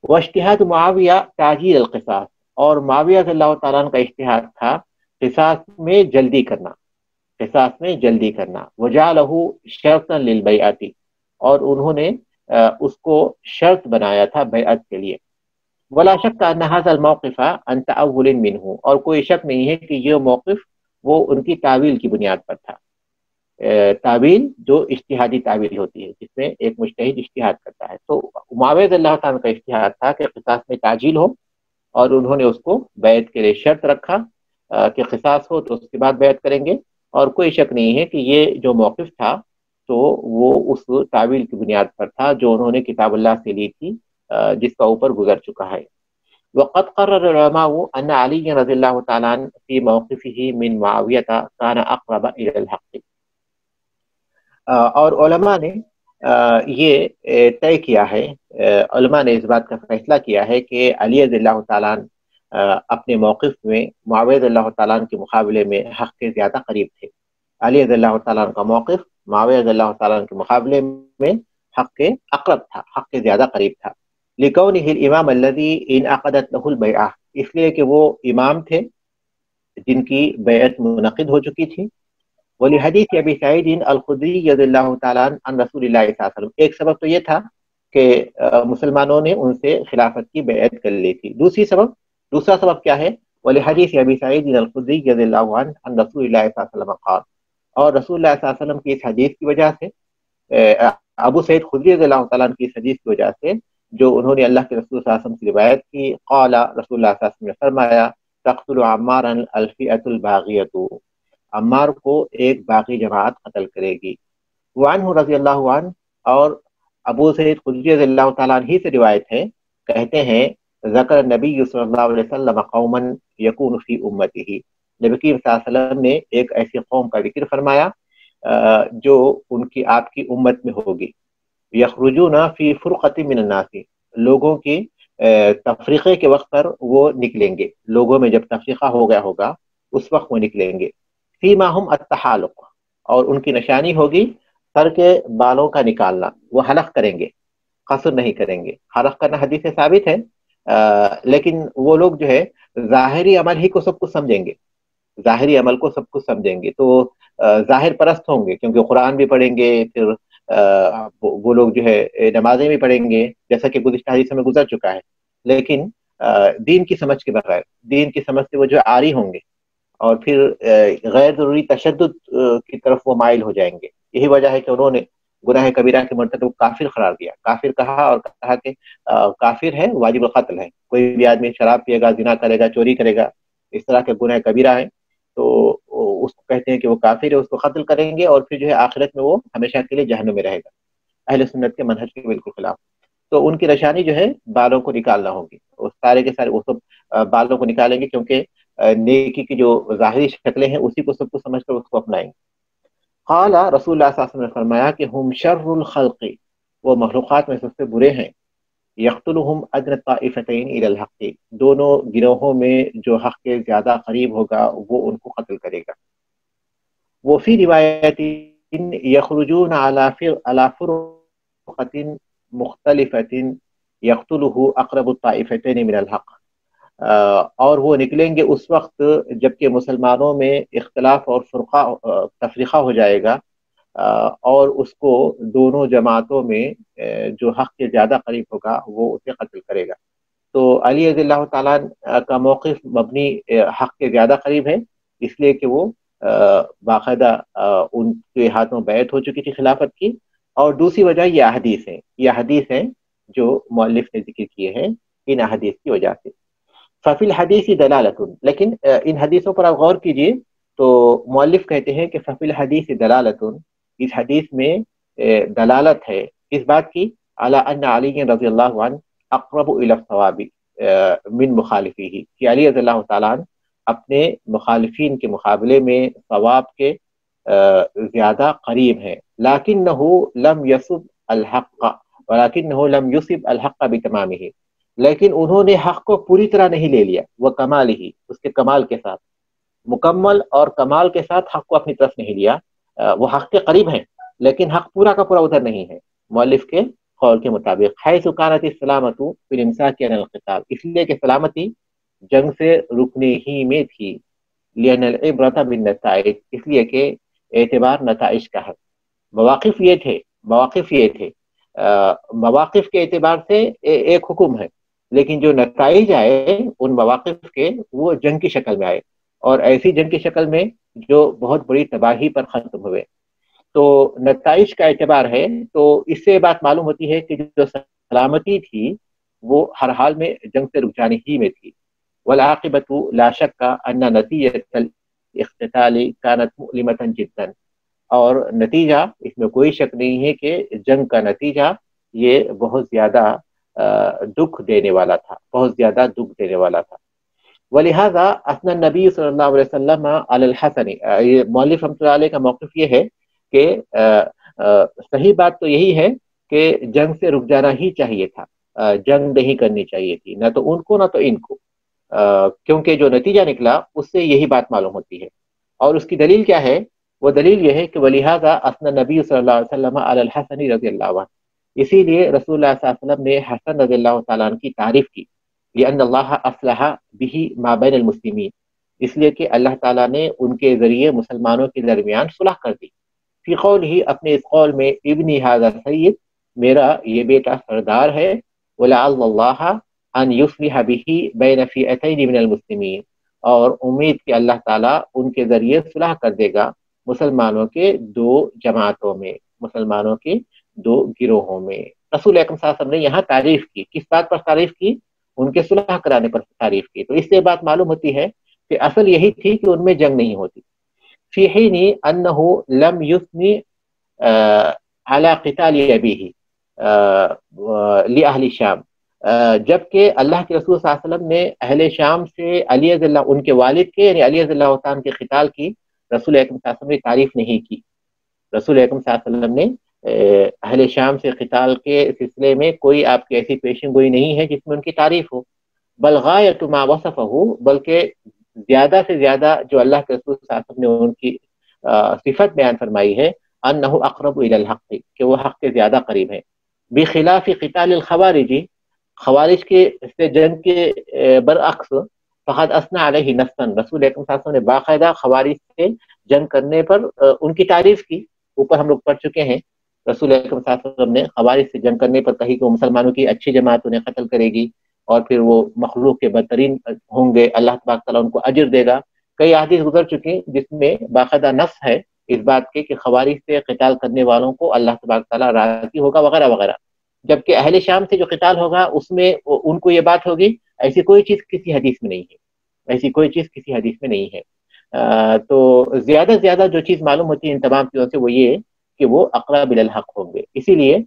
واجتہاد معاویہ تعجیل القصاص، اور معاویہ رضی اللہ تعالیٰ کا اجتہاد تھا قصاص میں جلدی کرنا، قصاص میں جلدی کرنا. وجعلہ شرطا للبیعۃ، اور انہوں نے اس کو شرط بنایا تھا بیعت کے لیے. ولا شک ان ھذا الموقف عن تأول منہ، اور کوئی شک نہیں ہے کہ یہ موقف وہ ان کی تعویل کی بنیاد پر تھا. تعویل جو اجتہادی تعویل ہوتی ہے، جس میں ایک مجتہد اجتہاد کرتا ہے. تو معاویہ رضی اللہ تعالیٰ کا اجتہاد تھا کہ قصاص میں تعجیل ہو، اور انہوں نے اس کو بیعت کے لیے شرط رکھا کہ قصاص ہو تو اس کے بعد بیعت کریں گے. اور کوئی شک نہیں ہے کہ یہ جو موقف تھا تو وہ اس تعویل کی بنیاد پر تھا جو انہوں نے کتاب اللہ سے لی تھی، جس کا اوپر گزر چکا ہے. وقد قرر العلماء ان علی رضی اللہ تعالیٰ عنہ فی موقفہ من معاویہ کان اقرب الی الحق، اور علماء نے یہ طے کیا ہے، علماء نے اس بات کا فیصلہ کیا ہے کہ علی رضی اللہ تعالیٰ عنہ اپنے موقف میں معاویہ رضی اللہ تعالیٰ عنہ کے مقابلے میں حق کے زیادہ قریب تھے۔ علی رضی اللہ تعالیٰ عنہ کا موقف معاویہ رضی اللہ تعالیٰ عنہ کے مقابلے میں حق کے اقرب تھا، حق کے زیادہ قریب تھا۔ لِكَوْنِهِ الْإِمَامَ الَّذِي انعقدت له البيعة، اس لیے کہ وہ امام تھے جن کی بیعت منعقد ہو چکی تھی۔ وَلِحَدِيثِ أَبِي سَعِيدٍ الْخُدْرِيِّ رضی اللہ تعالیٰ عنہ عن رسول اللہ صلی اللہ علیہ وسلم، ایک سبب تو یہ تھا کہ مسلمانوں نے ان سے خلافت کی بیعت کر لی تھی۔ دوسرا سبب کیا ہے؟ وَلِحَدِيثِ أَبِي سَعِيدٍ الْخُدْرِيِّ رضی اللہ عنہ عن رسول اللہ صلی اللہ علیہ وسلم قال، اور رسول اللہ صلی اللہ علیہ وسلم کی اس حدیث کی وجہ سے، ابو سعید خدری رضی اللہ تعالیٰ عنہ کی اس حدیث کی وجہ سے جو انہوں نے اللہ کے رسول صلی اللہ علیہ وسلم سے روایت کی، قال رسول اللہ صلی اللہ علیہ وسلم نے فرمایا تقتل عمارا الفئۃ الباغیۃ، عمار کو ایک باغی جماعت قتل کرے گی۔ وعنہ رضی اللہ عنہ، اور ابو سعید خدری رضی اللہ تعالیٰ عنہ ہی سے روایت ہے، کہتے ہیں ذکر نبی صلی اللہ علیہ وسلم قوما یکون فی امتہ، نبی کریم صلی اللہ علیہ وسلم نے ایک ایسی قوم کا ذکر فرمایا جو ان کی آپ کی امت میں ہوگی، یخرجون فی فرقۃ من الناس، لوگوں کی تفریقے کے وقت پر وہ نکلیں گے، لوگوں میں جب تفریقہ ہو گیا ہوگا اس وقت وہ نکلیں گے۔ فیما ہم التحالق، اور ان کی نشانی ہوگی سر کے بالوں کا نکالنا، وہ حلق کریں گے، قصر نہیں کریں گے۔ حلق کرنا حدیث سے ثابت ہے، لیکن وہ لوگ جو ہے ظاہری عمل ہی کو سب کچھ سمجھیں گے، ظاہری عمل کو سب کچھ سمجھیں گے، تو ظاہر پرست ہوں گے، کیونکہ قرآن بھی پڑھیں گے، پھر وہ لوگ جو ہے نمازیں بھی پڑھیں گے جیسا کہ گزشتہ حدیث میں گزر چکا ہے، لیکن دین کی سمجھ کے بغیر، دین کی سمجھ سے وہ جو عاری ہوں گے، اور پھر غیر ضروری تشدد کی طرف وہ مائل ہو جائیں گے۔ یہی وجہ ہے کہ انہوں نے گناہ کبیرہ کے مرتکب کو کافر قرار دیا، کافر کہا، اور کہا کہ کافر ہے، واجب القتل ہے، کوئی بھی آدمی شراب پیے گا، زنا کرے گا، چوری کرے گا، اس طرح کے گناہ کبیرہ ہیں تو اس کو کہتے ہیں کہ وہ کافر ہے، اس کو قتل کریں گے، اور پھر جو ہے آخرت میں وہ ہمیشہ کے لیے جہنم میں رہے گا، اہل سنت کے منہج کے بالکل خلاف۔ تو ان کی نشانی جو ہے بالوں کو نکالنا ہوگی، سارے کے سارے وہ سب بالوں کو نکالیں گے، کیونکہ نیکی کی جو ظاہری شکلیں ہیں اسی کو سب کو سمجھ کر اس کو اپنائیں گے۔ قال رسول اللہ صلی اللہ علیہ وسلم نے فرمایا کہ ہم شر الخلق، وہ مخلوقات میں سب سے برے ہیں، یقتلہم ادنی الطائفتین الی الحق، دونوں گروہوں میں جو حق کے زیادہ قریب ہوگا وہ ان کو قتل کرے گا۔ وفی روایت یخرجون علی فرقۃ مختلفۃ یقتلہ اقرب الطائفتین من الحق، اور وہ نکلیں گے اس وقت جبکہ مسلمانوں میں اختلاف اور تفریقہ ہو جائے گا، اور اس کو دونوں جماعتوں میں جو حق کے زیادہ قریب ہوگا وہ اسے قتل کرے گا۔ تو علی رضی اللہ تعالیٰ کا موقف مبنی حق کے زیادہ قریب ہے، اس لیے کہ وہ باقاعدہ ان کے ہاتھوں بیعت ہو چکی تھی خلافت کی، اور دوسری وجہ یہ حدیث ہیں جو مؤلف نے ذکر کیے ہیں ان احادیث کی وجہ سے۔ ففی الحدیث دلالت، لیکن ان حدیثوں پر آپ غور کیجئے تو مؤلف کہتے ہیں کہ ففی الحدیث دلالت، اس حدیث میں دلالت ہے اس بات کی علی ان علی رضی اللہ عنہ اقرب الی الصواب من مخالفیہ، کہ علی رضی اللہ تعالیٰ عنہ اپنے مخالفین کے مقابلے میں صواب کے زیادہ قریب ہیں، لیکنہ لم یصب الحق ولکنہ لم یصب الحق بتمامہ، لیکن انہوں نے حق کو پوری طرح نہیں لے لیا، وہ کمال ہی، اس کے کمال کے ساتھ، مکمل اور کمال کے ساتھ حق کو اپنی طرف نہیں لیا، وہ حق کے قریب ہیں لیکن حق پورا کا پورا ادھر نہیں ہے مؤلف کے قول کے مطابق۔ حیث کانت السلامۃ فی الامساک عن القتال، اس لیے کہ سلامتی جنگ سے رکنے ہی میں تھی، لأن العبرۃ بالنتائج، اس لیے کہ اعتبار نتائج کا ہے۔ مواقف یہ تھے مواقف کے اعتبار سے ایک حکم ہے، لیکن جو نتائج آئے ان مواقف کے وہ جنگ کی شکل میں آئے، اور ایسی جنگ کی شکل میں جو بہت بڑی تباہی پر ختم ہوئے۔ تو نتائج کا اعتبار ہے، تو اس سے بات معلوم ہوتی ہے کہ جو سلامتی تھی وہ ہر حال میں جنگ سے رک جانے ہی میں تھی۔ والعاقبۃ لا شک ان نتیجۃ الاقتتال كانت مؤلمۃ جدا، اور نتیجہ اس میں کوئی شک نہیں ہے کہ جنگ کا نتیجہ یہ بہت زیادہ دکھ دینے والا تھا، ولہذا اثنى النبی صلی اللہ علیہ وسلم علی الحسن، مؤلف رحمۃ اللہ علیہ کا موقف یہ ہے کہ صحیح بات تو یہی ہے کہ جنگ سے رک جانا ہی چاہیے تھا، جنگ نہیں کرنی چاہیے تھی، نہ تو ان کو نہ تو ان کو، کیونکہ جو نتیجہ نکلا اس سے یہی بات معلوم ہوتی ہے. اور اس کی دلیل کیا ہے؟ وہ دلیل یہ ہے کہ وَلِهَذَا أَثْنَى النَّبِيُّ صلی اللہ علیہ وسلم علی الحسن رضی اللہ عنہ. اسی لیے رسول اللہ صلی اللہ علیہ وسلم نے حسن رضی اللہ تعالیٰ عنہ کی تعریف کی. لأن اللہ اصلح به ما بین المسلمین، اس لیے کہ اللہ تعالیٰ نے ان کے ذریعے مسلمانوں کے درمیان صلح کر دی. فی قولہ، اپنے اس قول میں، ابنی ھذا سید، میرا یہ بیٹا سردار ہے. وَلَعَلَّ اللَّهَ أَن يُصْلِحَ بِهِ بَيْنَ فِئَتَيْنِ مِنَ الْمُسْلِمِينَ، اور امید کہ اللہ تعالیٰ ان کے ذریعے صلح کر دے گا مسلمانوں کے دو جماعتوں میں، مسلمانوں کے دو گروہوں میں. رسول اکرم صلی اللہ علیہ وسلم نے یہاں تعریف کی، کس بات پر تعریف کی؟ ان کے صلح کرانے پر تعریف کی. تو اس سے بات معلوم ہوتی ہے کہ اصل یہی تھی کہ ان میں جنگ نہیں ہوتی. فی حین انہ لم یثنی علی قتال ابیہ لأہل شام، جبکہ اللہ کے رسول صلی اللہ علیہ وسلم نے اہل شام سے علی رضی اللہ، ان کے والد کے یعنی علی رضی اللہ عنہ کے قتال کی رسول اکرم صلی اللہ علیہ وسلم نے تعریف نہیں کی. رسول اکرم صلی اللہ علیہ وسلم نے اہل شام سے قتال کے سلسلے میں کوئی آپ کی ایسی پیشن گوئی نہیں ہے جس میں ان کی تعریف ہو. بل غایۃ ما وصفہ، بلکہ زیادہ سے زیادہ جو اللہ کے رسول صلی اللہ علیہ وسلم نے ان کی صفت بیان فرمائی ہے، انہ اقرب الی الحق، کہ وہ حق کے زیادہ قریب ہے. بخلاف قتال الخوارج، خوارج کے سے جنگ کے برعکس، فقد اثنى علیہ نفسا، رسول اکرم صلی اللہ علیہ وسلم نے باقاعدہ خوارج سے جنگ کرنے پر ان کی تعریف کی. اوپر ہم لوگ پڑھ چکے ہیں رسول اکرم صلی اللہ علیہ وسلم نے خوارج سے جنگ کرنے پر کہی کہ وہ مسلمانوں کی اچھی جماعت انہیں قتل کرے گی اور پھر وہ مخلوق کے بدترین ہوں گے، اللہ تبارک تعالیٰ ان کو اجر دے گا. کئی احادیث گزر چکی جس میں باقاعدہ نص ہے اس بات کے کہ خوارج سے قتال کرنے والوں کو اللہ تبارک تعالیٰ راضی ہوگا وغیرہ وغیرہ. جبکہ اہل شام سے جو قتال ہوگا اس میں ان کو یہ بات ہوگی، ایسی کوئی چیز کسی حدیث میں نہیں ہے، ایسی کوئی چیز کسی حدیث میں نہیں ہے. تو زیادہ سے زیادہ جو چیز معلوم ہوتی ہے ان تمام چیزوں سے وہ یہ کہ وہ اقرب الی الحق ہوں گے. اسی لیے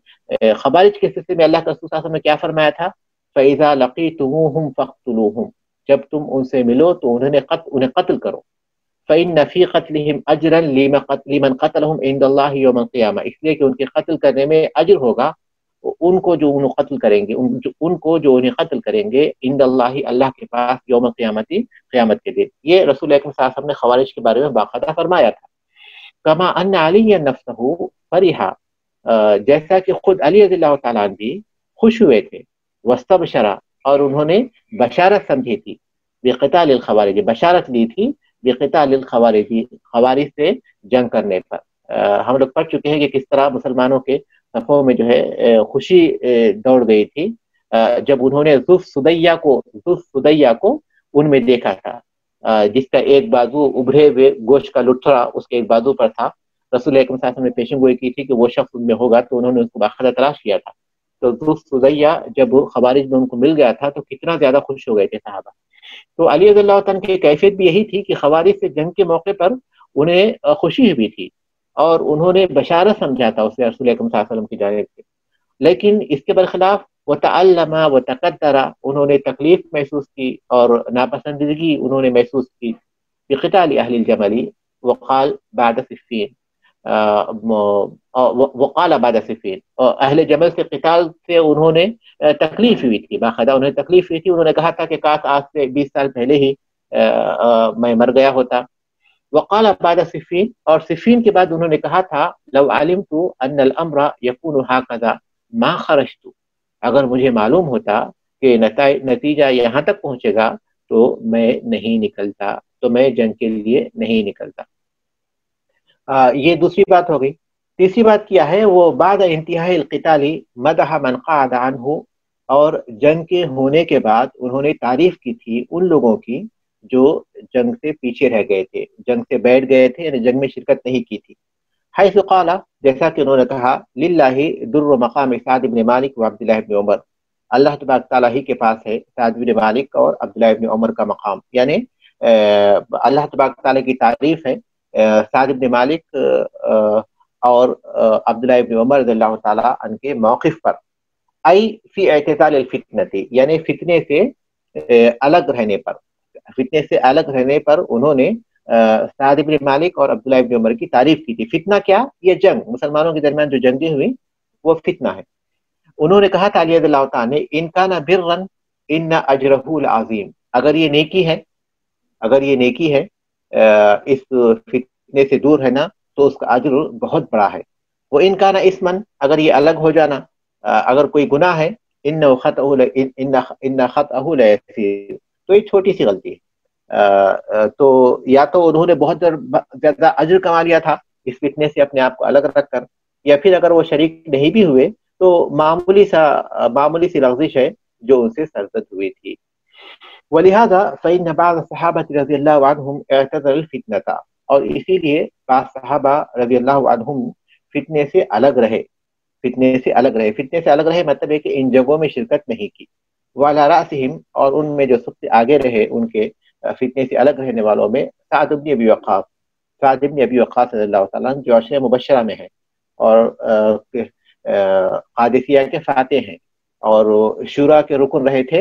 خوارج کے سلسلے میں اللہ کا رسول صلی اللہ علیہ وسلم نے کیا فرمایا تھا؟ فَإِذَا لَقِيتُمُوهُمْ فَاقْتُلُوهُمْ، جب تم ان سے ملو تو انہیں قتل کرو. فَإِنَّ فِي قَتْلِهِمْ أَجْرًا لِمَنْ قَتَلَهُمْ عِنْدَ اللَّهِ يَوْمَ الْقِيَامَةِ، اس لیے کہ ان کے قتل کرنے میں اجر ہوگا ان کو جو انہیں قتل کریں گے، ان کو جو انہیں قتل کریں گے عند اللہ، اللہ کے پاس، یوم قیامتی، قیامت کے دن. یہ رسول اکرم صلی اللہ علیہ وسلم نے خوارج کے بارے میں باقاعدہ فرمایا تھا. کما ان علی نفسہ فرحا، جیسا کہ خود علی رضی اللہ تعالیٰ عنہ بھی خوش ہوئے تھے. واستبشرا، اور انہوں نے بشارت سمجھی تھی، بقتال الخوارج، بشارت لی تھی بقتال الخوارج، خوارج سے جنگ کرنے پر. ہم لوگ پڑھ چکے ہیں کہ کس طرح مسلمانوں کے صفوں میں جو ہے خوشی دوڑ گئی تھی جب انہوں نے ذوالف سدیہ کو ان میں دیکھا تھا، جس کا ایک بازو ابھرے ہوئے گوشت کا لٹھڑا اس کے ایک بازو پر تھا. رسول اکرم صلی اللہ علیہ وسلم نے پیشن گوئی کی تھی کہ وہ شخص ان میں ہوگا، تو انہوں نے اس کو باقاعدہ تلاش کیا تھا. تو ذوالف سدیہ جب خوارج میں ان کو مل گیا تھا تو کتنا زیادہ خوش ہو گئے تھے صحابہ. تو علی رضی اللہ عنہ کی کیفیت بھی یہی تھی کہ خوارج سے جنگ کے موقع پر انہیں خوشی ہوئی تھی اور انہوں نے بشارت سمجھا تھا اسے رسول اکرم صلی اللہ علیہ وسلم کی جانب سے. لیکن اس کے برخلاف وتعلم وتقدر، انہوں نے تکلیف محسوس کی اور ناپسندیدگی انہوں نے محسوس کی بقتال اہل الجمل، وقال بعد صفین، وقال بعد صفین، اہل جمل سے قتال سے انہوں نے تکلیف ہوئی تھی، باقاعدہ انہیں تکلیف ہوئی تھی. انہوں نے کہا تھا کہ کاش آج سے 20 سال پہلے ہی میں مر گیا ہوتا. وقال بعد صفین، اور صفین کے بعد انہوں نے کہا تھا لو علمت ان الامر یکون هكذا ما خرجت، اگر مجھے معلوم ہوتا کہ نتیجہ یہاں تک پہنچے گا تو میں نہیں نکلتا، تو میں جنگ کے لیے نہیں نکلتا. یہ دوسری بات ہو گئی. تیسری بات کیا ہے؟ وہ بعد انتہاء القتال مدح من قعد عنہ، اور جنگ کے ہونے کے بعد انہوں نے تعریف کی تھی ان لوگوں کی جو جنگ سے پیچھے رہ گئے تھے، جنگ سے بیٹھ گئے تھے، یعنی جنگ میں شرکت نہیں کی تھی. حیث قال، جیسا کہ انہوں نے کہا للہ در مقام سعد بن مالک و عبداللہ بن عمر، اللہ تبارک تعالیٰ ہی کے پاس ہے سعد بن مالک اور عبداللہ بن عمر کا مقام. یعنی اللہ تبارک تعالیٰ کی تعریف ہے سعد بن مالک اور عبداللہ بن عمر رضی اللہ تعالیٰ عنہ کے موقف پر. ای فی اعتزال الفتنتی، یعنی فتنے سے الگ رہنے پر، فتنے سے الگ رہنے پر انہوں نے سعد بن مالک اور عبداللہ بن عمر کی تعریف کی تھی. فتنہ کیا؟ یہ جنگ، مسلمانوں کے درمیان جو جنگیں ہوئی وہ فتنہ ہے. انہوں نے کہا تھا علی رضی اللہ تعالیٰ نے ان کان برا ان اجرہ العظیم، اگر یہ نیکی ہے، اگر یہ نیکی ہے، اس فتنے سے دور ہے نا، تو اس کا اجر بہت بڑا ہے۔ وہ ان کا نا اسمن، اگر یہ الگ ہو جانا، اگر کوئی گناہ ہے، ان خطأہ لیسیر، تو یہ چھوٹی سی غلطی ہے، تو یا تو انہوں نے بہت زیادہ اجر کما لیا تھا اس فتنے سے اپنے آپ کو الگ رکھ کر، یا پھر اگر وہ شریک نہیں بھی ہوئے تو معمولی سی لغزش ہے جو ان سے سرزد ہوئی تھی۔ ولهذا فإن بعض الصحابة رضی اللہ عنہم اعتذر الفتنة، اور اسی لیے بعض صحابہ رضی اللہ عنہم فتنے سے الگ رہے، فتنے سے الگ رہے مطلب ہے کہ ان جگہوں میں شرکت نہیں کی۔ وعلى رأسهم، اور ان میں جو سب سے آگے رہے ان کے فتنے سے الگ رہنے والوں میں سعد بن ابی وقاص، رضی اللہ تعالیٰ عنہ، جو عشرہ مبشرہ میں ہے، اور قادسیہ کے فاتح ہیں، اور شورا کے رکن رہے تھے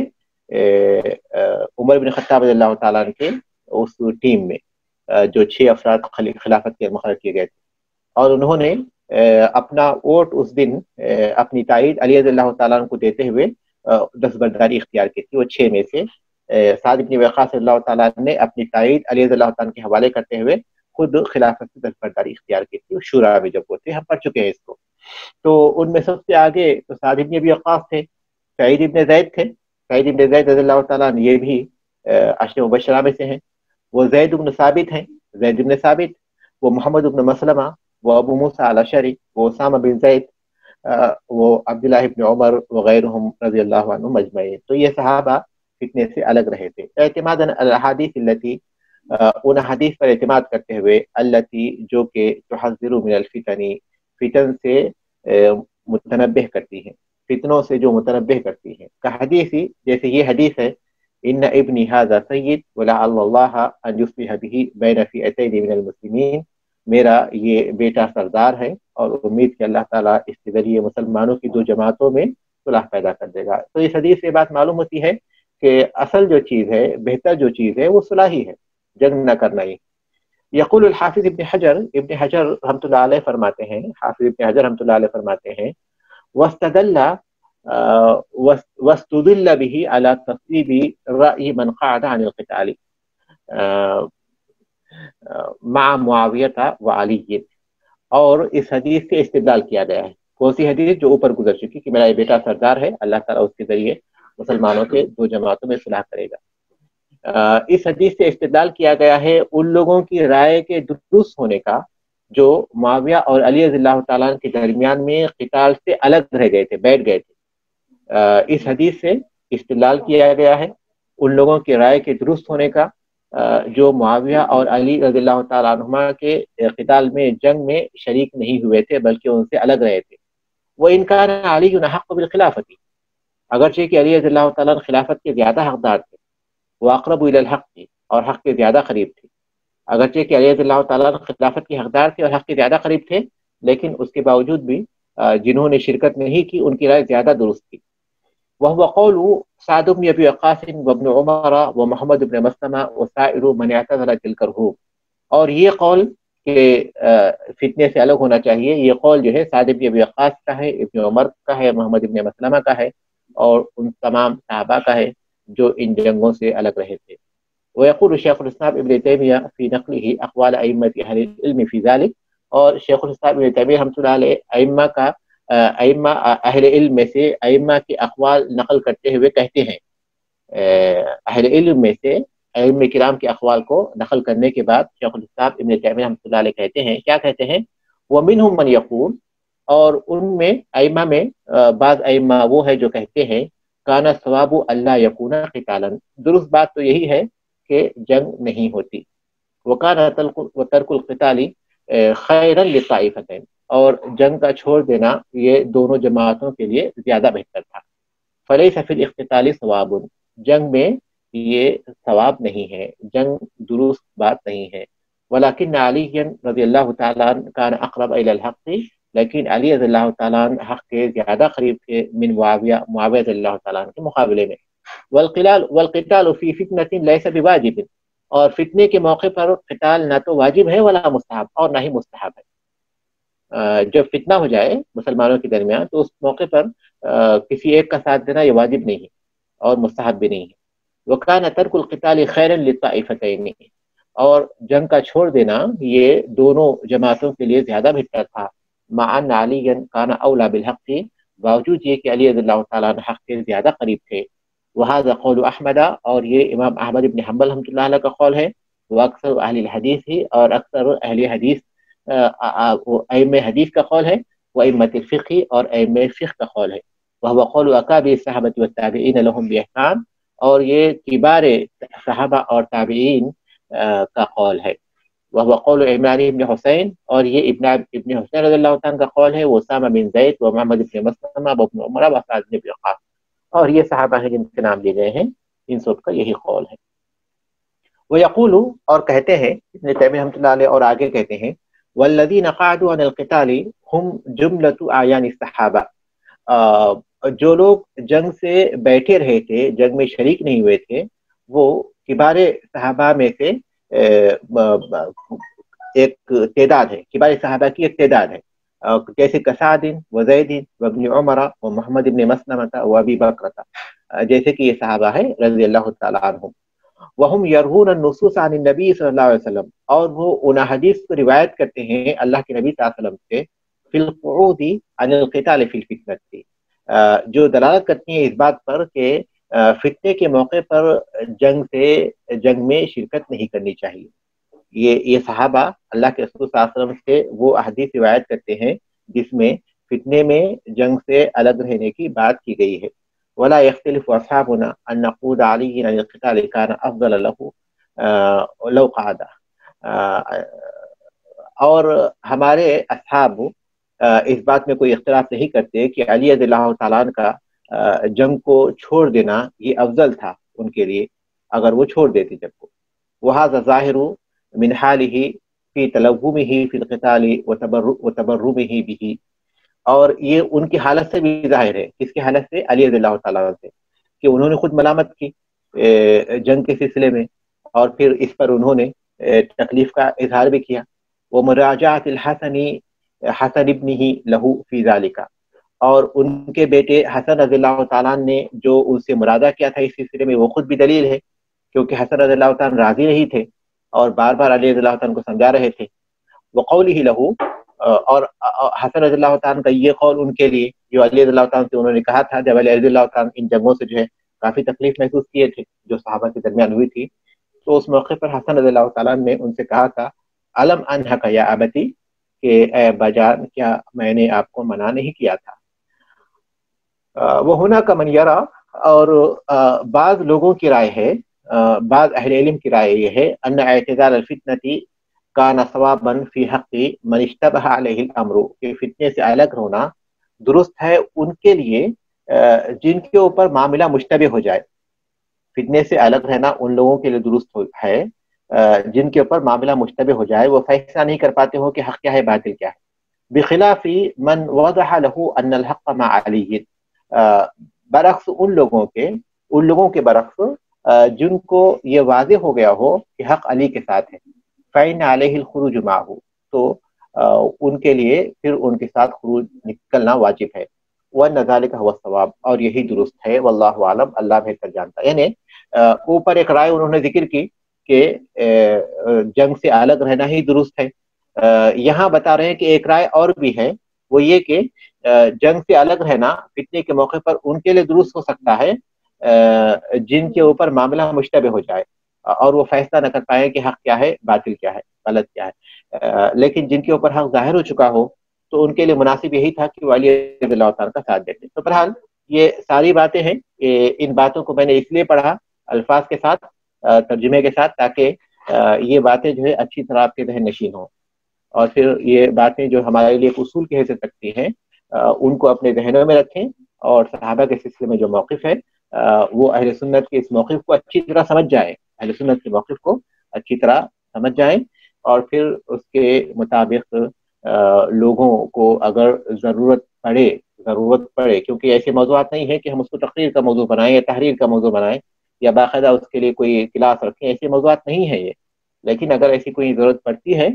عمر بن خطاب رضی اللہ تعالیٰ عنہ کے اس ٹیم میں، جو 6 افراد خلافت کے مقرر کیے گئے تھے، اور انہوں نے اپنا ووٹ اس دن اپنی تائید علی رضی اللہ تعالیٰ عنہ کو دیتے ہوئے دستبرداری اختیار کی تھی۔ وہ 6 میں سے سعد بن وقاص رضی اللہ تعالیٰ عنہ نے اپنی تائید علی رضی اللہ تعالیٰ عنہ کے حوالے کرتے ہوئے خود خلافت سے دستبرداری اختیار کی تھی، شورا میں جب وہ تھے، ہم پڑھ چکے ہیں اس کو۔ تو ان میں سب سے آگے تو سعد بن ابی وقاص تھے، سعید بن زید تھے، سعید بن زید رضی اللہ تعالیٰ عنہ، یہ بھی عشرہ مبشرہ میں سے ہیں۔ وہ زید بن ثابت ہیں، زید بن ثابت، وہ محمد بن مسلمہ، وہ ابو موسیٰ الاشعری، وہ اسامہ بن زید، وہ عبداللہ بن عمر وغیرہم رضی اللہ عنہم اجمعین۔ تو یہ صحابہ فتنے سے الگ رہے تھے، اعتمادا علی الاحادیث التي، ان حدیث پر اعتماد کرتے ہوئے، التي جو کہ تحذر من الفتن، فتن سے متنبہ کرتی ہیں، فتنوں سے جو متنبہ کرتی ہیں، کا حدیثی، جیسے یہ حدیث ہے، ان ابنی هذا سید ولعل اللہ ان یصلح به بین فئتین من المسلمین، میرا یہ بیٹا سردار ہے اور امید کہ اللہ تعالیٰ اس کے ذریعے مسلمانوں کی 2 جماعتوں میں صلح پیدا کر دے گا۔ تو اس حدیث سے بات معلوم ہوتی ہے کہ اصل جو چیز ہے، بہتر جو چیز ہے، وہ صلح ہی ہے، جنگ نہ کرنا ہی۔ یقول الحافظ ابن حجر رحمۃ اللہ علیہ فرماتے ہیں، حافظ ابن حجر رحمۃ اللہ علیہ فرماتے ہیں، واستدل به على تصویب رأی من قعد عن القتال مع معاویہ وعلی، اور اس حدیث سے استدلال کیا گیا ہے۔ کون سی حدیث؟ جو اوپر گزر چکی کہ میرا یہ بیٹا سردار ہے، اللہ تعالیٰ اس کے ذریعے مسلمانوں کے 2 جماعتوں میں صلح کرے گا۔ اس حدیث سے استدلال کیا گیا ہے ان لوگوں کی رائے کے درست ہونے کا جو معاویہ اور علی رضی اللہ تعالیٰ کے درمیان میں قتال سے الگ رہ گئے تھے، بیٹھ گئے تھے۔ اس حدیث سے استدلال کیا گیا ہے ان لوگوں کی رائے کے درست ہونے کا جو معاویہ اور علی رضی اللہ تعالیٰ عنہما کے قتال میں، جنگ میں شریک نہیں ہوئے تھے بلکہ ان سے الگ رہے تھے۔ وہ ان کا علی حق بالخلافت، اگرچہ کہ علی رضی اللہ تعالیٰ خلافت کے زیادہ حقدار تھے، وہ اقرب الی الحق تھی اور حق کے زیادہ قریب تھے، اگرچہ کہ علی رضی اللہ تعالیٰ خلافت کے حقدار تھے اور حق کے زیادہ قریب تھے، لیکن اس کے باوجود بھی جنہوں نے شرکت نہیں کی ان کی رائے زیادہ درست تھی۔ وهو قول سعد بن ابي وقاص وابن عمر ومحمد بن مسلمہ وسائر من اعتزل تلك الحروب، اور یہ قول کہ فتنے سے الگ ہونا چاہیے، یہ قول جو ہے سعد بن ابی وقاص کا ہے، ابن عمر کا ہے، محمد بن مسلمہ کا ہے، اور ان تمام صحابہ کا ہے جو ان جنگوں سے الگ رہے تھے۔ ويقول شیخ الاسلام ابن تیمیہ فی نقلہ اقوال ائمۃ اہل العلم فی ذلک، اور شیخ الاسلام ابن تیمیہ رحمۃ اللہ علیہ ائمہ اہل علم میں سے ائمہ کے اقوال نقل کرتے ہوئے کہتے ہیں، اہل علم میں سے علم کرام کے اقوال کو نقل کرنے کے بعد شیخ الاسلام ابن تیمیہ رحمۃ اللہ علیہ کہتے ہیں، کیا کہتے ہیں؟ ومنہم من یقول، اور ان میں ائمہ میں بعض ائمہ وہ ہے جو کہتے ہیں، کان الصواب الا یکون قتالا، درست بات تو یہی ہے کہ جنگ نہیں ہوتی، وکان ترک القتال خیرا للطائفتین، اور جنگ کا چھوڑ دینا یہ دونوں جماعتوں کے لیے زیادہ بہتر تھا۔ فلیس فی الاقتتال ثواب، جنگ میں یہ ثواب نہیں ہے، جنگ درست بات نہیں ہے۔ ولکن علی رضی اللہ تعالیٰ عنہ کان اقرب الی الحق، لیکن علی رضی اللہ تعالیٰ عنہ حق کے زیادہ قریب تھے من معاویہ رضی اللہ تعالیٰ عنہ کے مقابلے میں۔ والقتال فی فتنۃ لیس بواجب، اور فتنے کے موقع پر قتال نہ تو واجب ہے ولا مستحب، اور نہ ہی مستحب ہے۔ جب فتنہ ہو جائے مسلمانوں کے درمیان تو اس موقع پر کسی ایک کا ساتھ دینا یہ واجب نہیں ہے اور مستحب بھی نہیں ہے۔ وَكَانَ تَرْكُ الْقِتَالِ خَيْرًا لِلطَّائِفَتَيْنِ، اور جنگ کا چھوڑ دینا یہ دونوں جماعتوں کے لیے زیادہ بہتر تھا. مع ان علی کان اولا بالحق، باوجود یہ کہ علی رضی اللہ تعالیٰ عنہ حق کے زیادہ قریب تھے. وهذا قول احمد، اور یہ امام احمد ابن حنبل رحمۃ اللہ علیہ کا قول ہے. واکثر اہل الحدیث ہی، اور اکثر اہل حدیث ائمہ حدیث کا قول ہے. وائمۃ الفقہ، اور ائمہ فقہ کا قول ہے. وهو قول اکابر الصحابہ والتابعین لهم باحسان، اور یہ کبار صحابہ اور تابعین کا قول ہے. وہ قول عمران ابن حسین، اور یہ ابن حسین رضی اللہ عنہ کا قول ہے. وہ اسامہ بن زید و محمد بن مسلمہ و ابن عمر و سعد بن وقاص، اور یہ صحابہ ہیں جن کے نام لیے گئے ہیں، ان سب کا یہی قول ہے. وہ یقول، اور کہتے ہیں ابن تیمیہ رحمۃ اللہ علیہ، اور آگے کہتے ہیں والذین قعدوا عن القتال هم جملۃ اعیان الصحابہ، جو لوگ جنگ سے بیٹھے رہے تھے، جنگ میں شریک نہیں ہوئے تھے، وہ کبار صحابہ میں سے ایک تعداد ہے. کبار صحابہ کی ایک تعداد ہے، جیسے کسعد و زید و ابن عمر و محمد ابن مسلمہ و ابی بکر، جیسے کہ یہ صحابہ ہے رضی اللہ تعالی عنہم. وہم یرون النصوص عن النبی صلی اللہ علیہ وسلم، اور وہ ان حدیث کو روایت کرتے ہیں اللہ کے نبی صلی اللہ علیہ وسلم سے، فی القعود عن القتال فی الفتنہ، جو دلالت کرتی ہیں اس بات پر کہ فتنے کے موقع پر جنگ میں شرکت نہیں کرنی چاہیے. یہ صحابہ اللہ کے رسول صلی اللہ علیہ وسلم سے وہ احادیث روایت کرتے ہیں جس میں فتنے میں جنگ سے الگ رہنے کی بات کی گئی ہے. ولا يختلف اصحابنا ان نقود علی عن القتال كان افضل له لو قعد، اور ہمارے اصحاب اس بات میں کوئی اختلاف نہیں کرتے کہ علی رضی اللہ تعالیٰ عنہ کا جنگ کو چھوڑ دینا یہ افضل تھا ان کے لیے اگر وہ چھوڑ دیتے جنگ کو. وهذا ظاہر من حاله في تلومه في القتال وتبرمه به، اور یہ ان کی حالت سے بھی ظاہر ہے. کس کی حالت سے؟ علی رضی اللہ تعالیٰ عنہ سے، کہ انہوں نے خود ملامت کی جنگ کے سلسلے میں، اور پھر اس پر انہوں نے تکلیف کا اظہار بھی کیا. ومراجعۃ حسن ابنہ لہ فی ذلک، اور ان کے بیٹے حسن رضی اللہ تعالیٰ نے جو ان سے مرادہ کیا تھا اس سلسلے میں، وہ خود بھی دلیل ہے، کیونکہ حسن رضی اللہ تعالیٰ راضی نہیں تھے اور بار بار علی رضی اللہ تعالیٰ کو سمجھا رہے تھے. وقولہ لہ، اور حسن رضی اللہ تعالیٰ کا یہ قول ان کے لیے جو علی رضی اللہ تعالیٰ سے انہوں نے کہا تھا، جب علی رضی اللہ تعالیٰ ان جنگوں سے جو ہے کافی تکلیف محسوس کیے تھے جو صحابہ کے درمیان ہوئی تھی، تو اس موقع پر حسن رضی اللہ تعالیٰ نے ان سے کہا تھا علم انہک یا ابتی، کہ اے اباجان کیا میں نے آپ کو منع نہیں کیا تھا. وہ ہونا کا من یرا، اور بعض لوگوں کی رائے ہے، بعض اہل علم کی رائے یہ ہے ان اعتزال الفتنتی کان ثوابا فی حق من اشتبہ علیہ الامر، کہ فتنے سے الگ ہونا درست ہے ان کے لیے جن کے اوپر معاملہ مشتبہ ہو جائے. فتنے سے الگ رہنا ان لوگوں کے لیے درست ہے جن کے اوپر معاملہ مشتبہ ہو جائے، وہ فیصلہ نہیں کر پاتے ہو کہ حق کیا ہے باطل کیا ہے. بخلاف من وضح له ان الحق مع علی، برعکس ان لوگوں کے برعکس جن کو یہ واضح ہو گیا ہو کہ حق علی کے ساتھ ہے. فإن علیہ الخروج معه، تو ان کے لیے پھر ان کے ساتھ خروج نکلنا واجب ہے. وَأَنَّ ذَلِكَ هُوَ الصَّوَابُ، اور یہی درست ہے. واللہ عالم، اللہ بہتر جانتا ہے. یعنی اوپر ایک رائے انہوں نے ذکر کی کہ جنگ سے الگ رہنا ہی درست ہے. یہاں بتا رہے ہیں کہ ایک رائے اور بھی ہے، وہ یہ کہ جنگ سے الگ رہنا فتنے کے موقع پر ان کے لیے درست ہو سکتا ہے جن کے اوپر معاملہ مشتبہ ہو جائے اور وہ فیصلہ نہ کر پائے کہ حق کیا ہے باطل کیا ہے غلط کیا ہے. لیکن جن کے اوپر حق ظاہر ہو چکا ہو تو ان کے لیے مناسب یہی تھا کہ وہ علی رضی اللہ تعالیٰ کا ساتھ دیتے. تو بہرحال یہ ساری باتیں ہیں، ان باتوں کو میں نے اس لیے پڑھا الفاظ کے ساتھ، ترجمے کے ساتھ، تاکہ یہ باتیں جو ہے اچھی طرح آپ کے ذہن نشین ہوں، اور پھر یہ باتیں جو ہمارے لیے اصول کی حیثیت رکھتی ہیں ان کو اپنے ذہنوں میں رکھیں، اور صحابہ کے سلسلے میں جو موقف ہے وہ اہل سنت کے اس موقف کو اچھی طرح سمجھ جائیں، اہل سنت کے موقف کو اچھی طرح سمجھ جائیں، اور پھر اس کے مطابق لوگوں کو اگر ضرورت پڑے، کیونکہ ایسے موضوعات نہیں ہیں کہ ہم اس کو تقریر کا موضوع بنائیں یا تحریر کا موضوع بنائیں یا باقاعدہ اس کے لیے کوئی کلاس رکھیں، ایسے موضوعات نہیں ہیں یہ. لیکن اگر ایسی کوئی ضرورت پڑتی ہے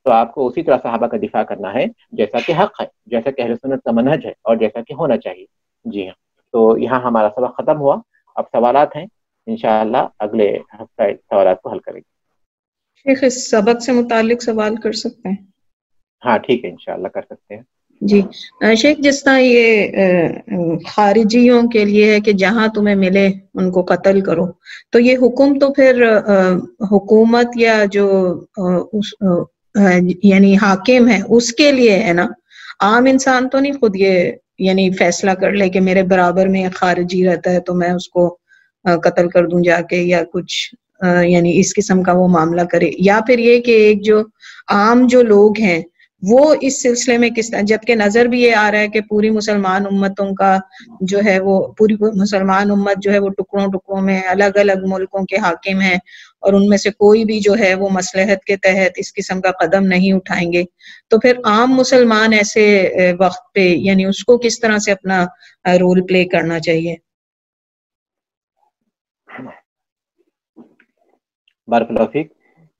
تو آپ کو اسی طرح صحابہ کا دفاع کرنا ہے جیسا کہ حق ہے، جیسا کہ اہل سنت کا منہج ہے اور جیسا کہ ہونا چاہیے. جی ہاں، تو یہاں ہمارا سبق ختم ہوا. اب سوالات ہیں انشاءاللہ اگلے ہفتہ سوالات کو حل کریں گے۔ شیخ اس سبق سے متعلق سوال کر سکتے ہیں؟ ہاں ٹھیک ہے، انشاءاللہ کر سکتے ہیں۔ جی شیخ، جس طرح یہ خارجیوں کے لیے ہے کہ جہاں تمہیں ملے ان کو قتل کرو، تو یہ حکم تو پھر حکومت یا جو یعنی حاکم ہے اس کے لیے ہے نا؟ عام انسان تو نہیں خود یہ یعنی فیصلہ کر لے کہ میرے برابر میں خارجی رہتا ہے تو میں اس کو قتل کر دوں جا کے، یا کچھ یعنی اس قسم کا وہ معاملہ کرے، یا پھر یہ کہ ایک جو عام جو لوگ ہیں وہ اس سلسلے میں کس طرح، جبکہ نظر بھی یہ آ رہا ہے کہ پوری مسلمان امتوں کا جو ہے وہ پوری مسلمان امت جو ہے وہ ٹکڑوں ٹکڑوں میں الگ الگ ملکوں کے حاکم ہیں، اور ان میں سے کوئی بھی جو ہے وہ مصلحت کے تحت اس قسم کا قدم نہیں اٹھائیں گے، تو پھر عام مسلمان ایسے وقت پہ یعنی اس کو کس طرح سے اپنا رول پلے کرنا چاہیے؟ بارک اللہ فیک۔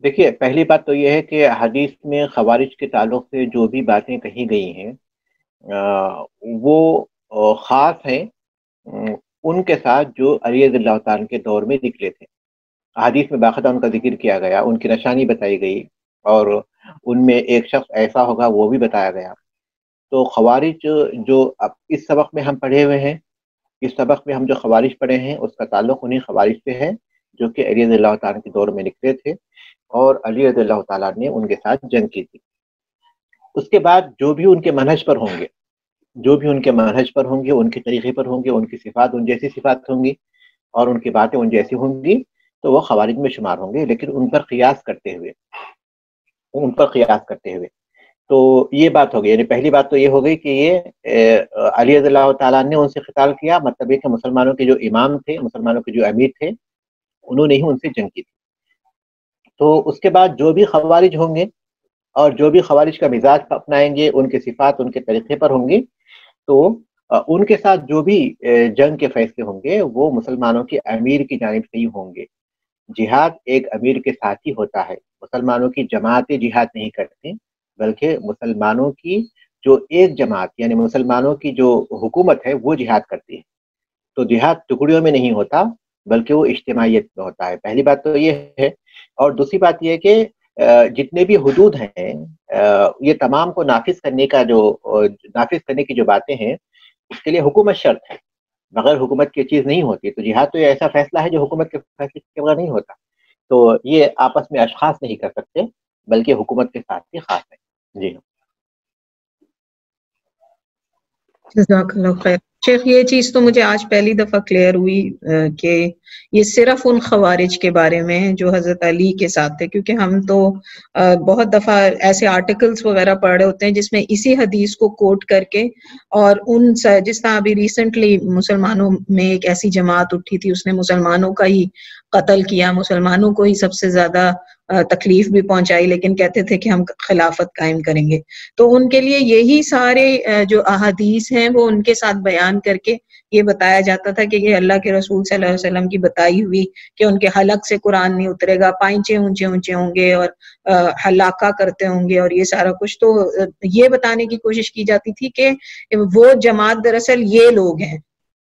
دیکھیے، پہلی بات تو یہ ہے کہ حدیث میں خوارج کے تعلق سے جو بھی باتیں کہی گئی ہیں وہ خاص ہیں ان کے ساتھ جو علی رضی اللہ تعالیٰ کے دور میں نکلے تھے۔ حدیث میں باقاعدہ ان کا ذکر کیا گیا، ان کی نشانی بتائی گئی، اور ان میں ایک شخص ایسا ہوگا وہ بھی بتایا گیا۔ تو خوارج جو اب اس سبق میں ہم پڑھے ہوئے ہیں، اس سبق میں ہم جو خوارج پڑھے ہیں اس کا تعلق انہیں خوارج سے ہے جو کہ علی رضی اللہ تعالیٰ کے دور میں نکلے تھے، اور علی رضی اللہ تعالیٰ نے ان کے ساتھ جنگ کی تھی۔ اس کے بعد جو بھی ان کے منہج پر ہوں گے، جو بھی ان کے منہج پر ہوں گے، ان کے طریقے پر ہوں گے، ان کی صفات ان جیسی صفات ہوں گی اور ان کی باتیں ان جیسی ہوں گی، تو وہ خوارج میں شمار ہوں گے، لیکن ان پر قیاس کرتے ہوئے۔ تو یہ بات ہوگی، یعنی پہلی بات تو یہ ہو گئی کہ یہ علی رضی اللہ تعالیٰ نے ان سے قتال کیا، مطلب یہ کہ مسلمانوں کے جو امام تھے، مسلمانوں کے جو امیر تھے، انہوں نے ہی ان سے جنگ کی تھی۔ تو اس کے بعد جو بھی خوارج ہوں گے اور جو بھی خوارج کا مزاج اپنائیں گے، ان کے صفات ان کے طریقے پر ہوں گی، تو ان کے ساتھ جو بھی جنگ کے فیصلے ہوں گے وہ مسلمانوں کے امیر کی جانب سے ہی ہوں گے۔ جہاد ایک امیر کے ساتھ ہی ہوتا ہے، مسلمانوں کی جماعتیں جہاد نہیں کرتے، بلکہ مسلمانوں کی جو ایک جماعت یعنی مسلمانوں کی جو حکومت ہے وہ جہاد کرتی ہے۔ تو جہاد ٹکڑیوں میں نہیں ہوتا بلکہ وہ اجتماعیت میں ہوتا ہے۔ پہلی بات تو یہ ہے، اور دوسری بات یہ ہے کہ جتنے بھی حدود ہیں یہ تمام کو نافذ کرنے کی جو باتیں ہیں اس کے لیے حکومت شرط ہے، بغیر حکومت کی چیز نہیں ہوتی۔ تو جہاد تو یہ ایسا فیصلہ ہے جو حکومت کے فیصلے کے بغیر نہیں ہوتا۔ تو یہ آپس میں اشخاص نہیں کر سکتے بلکہ حکومت کے ساتھ ہی خاص ہے۔ جی جزاک اللہ خیر۔ شیخ یہ چیز تو مجھے آج پہلی دفعہ کلیئر ہوئی کہ یہ صرف ان خوارج کے بارے میں جو حضرت علی کے ساتھ تھے، کیونکہ ہم تو بہت دفعہ ایسے آرٹیکلز وغیرہ پڑھ رہے ہوتے ہیں جس میں اسی حدیث کو کوٹ کر کے، اور جس طرح ابھی ریسنٹلی مسلمانوں میں ایک ایسی جماعت اٹھی تھی، اس نے مسلمانوں کا ہی قتل کیا، مسلمانوں کو ہی سب سے زیادہ تکلیف بھی پہنچائی، لیکن کہتے تھے کہ ہم خلافت قائم کریں گے۔ تو ان کے لیے یہی سارے جو احادیث ہیں وہ ان کے ساتھ بیان کر کے یہ بتایا جاتا تھا کہ یہ اللہ کے رسول صلی اللہ علیہ وسلم کی بتائی ہوئی کہ ان کے حلق سے قرآن نہیں اترے گا، پائنچے اونچے اونچے ہوں گے اور حلاقہ کرتے ہوں گے اور یہ سارا کچھ۔ تو یہ بتانے کی کوشش کی جاتی تھی کہ وہ جماعت دراصل یہ لوگ ہیں۔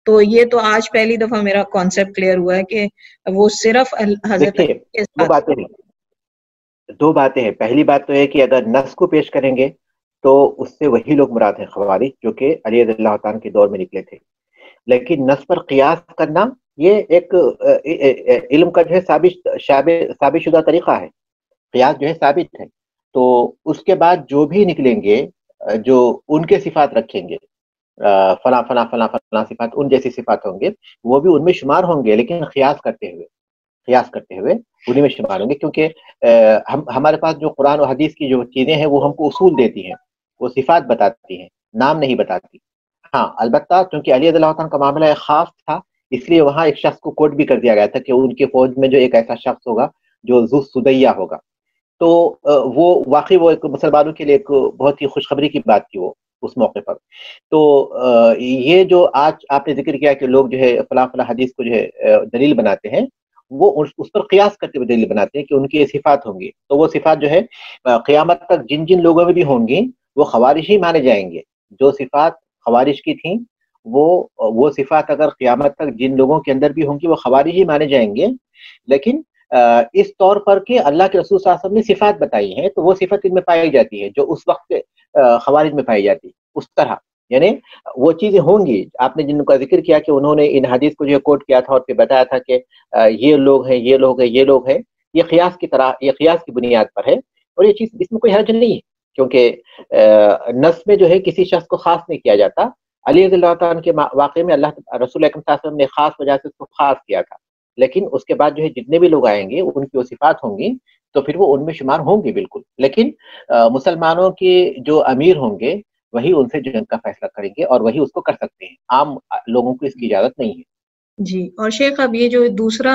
تو یہ تو آج پہلی دفعہ میرا کانسیپٹ کلیئر ہوا ہے کہ وہ صرف حضرت دیکھیے، دو باتیں ہیں۔ پہلی بات تو ہے کہ اگر نص کو پیش کریں گے تو اس سے وہی لوگ مراد ہیں خوارج جو کہ علی رضی اللہ تعالیٰ کے دور میں نکلے تھے، لیکن نص پر قیاس کرنا یہ ایک علم کا جو ہے ثابت شدہ طریقہ ہے، قیاس جو ہے ثابت ہے۔ تو اس کے بعد جو بھی نکلیں گے جو ان کے صفات رکھیں گے، فلاں فلاں فلاں فلاں صفات ان جیسی صفات ہوں گے، وہ بھی ان میں شمار ہوں گے، لیکن قیاس کرتے ہوئے انہیں میں شمار ہوں گے، کیونکہ ہمارے پاس جو قرآن و حدیث کی جو چیزیں ہیں وہ ہم کو اصول دیتی ہیں، وہ صفات بتاتی ہیں، نام نہیں بتاتی۔ ہاں البتہ چونکہ علی رضی اللہ عنہ کا معاملہ ایک خاص تھا، اس لیے وہاں ایک شخص کو کوٹ بھی کر دیا گیا تھا کہ ان کی فوج میں جو ایک ایسا شخص ہوگا جو ذو سدیہ ہوگا۔ تو وہ واقعی وہ ایک مسلمانوں کے لیے ایک بہت ہی خوشخبری کی بات تھی وہ اس موقع پر۔ تو یہ جو آج آپ نے ذکر کیا کہ لوگ جو ہے فلاں فلاں حدیث کو جو ہے دلیل بناتے ہیں، وہ اس پر قیاس کرتے ہوئے دلیل بناتے ہیں کہ ان کی صفات ہوں گی، تو وہ صفات جو ہے قیامت تک جن جن لوگوں میں بھی ہوں گی وہ خوارج ہی مانے جائیں گے۔ جو صفات خوارج کی تھیں وہ صفات اگر قیامت تک جن لوگوں کے اندر بھی ہوں گی وہ خوارج ہی مانے جائیں گے، لیکن اس طور پر کہ اللہ کے رسول صلی اللہ علیہ وسلم نے صفات بتائی ہیں تو وہ صفت ان میں پائی جاتی ہے جو اس وقت خوارج میں پائی جاتی ہے اس طرح، یعنی وہ چیزیں ہوں گی آپ نے جن کا ذکر کیا کہ انہوں نے ان حدیث کو جو کوٹ کیا تھا اور پھر بتایا تھا کہ یہ لوگ ہیں یہ لوگ ہیں یہ لوگ ہیں، یہ قیاس کی طرح، یہ قیاس کی بنیاد پر ہے، اور یہ چیز اس میں کوئی حرج نہیں ہے کیونکہ نص میں جو ہے کسی شخص کو خاص نہیں کیا جاتا۔ علی رضی اللہ تعالیٰ عنہ کے واقعے میں اللہ رسول اکرم صلی اللہ علیہ وسلم نے خاص وجہ سے اس کو خاص کیا تھا، لیکن اس کے بعد جو ہے جتنے بھی لوگ آئیں گے ان کی وہ صفات ہوں گی تو پھر وہ ان میں شمار ہوں گے بالکل، لیکن مسلمانوں کے جو امیر ہوں گے وہی ان سے جنگ کا فیصلہ کریں گے اور وہی اس کو کر سکتے ہیں، عام لوگوں کو اس کی اجازت نہیں ہے۔ جی، اور شیخ اب یہ جو دوسرا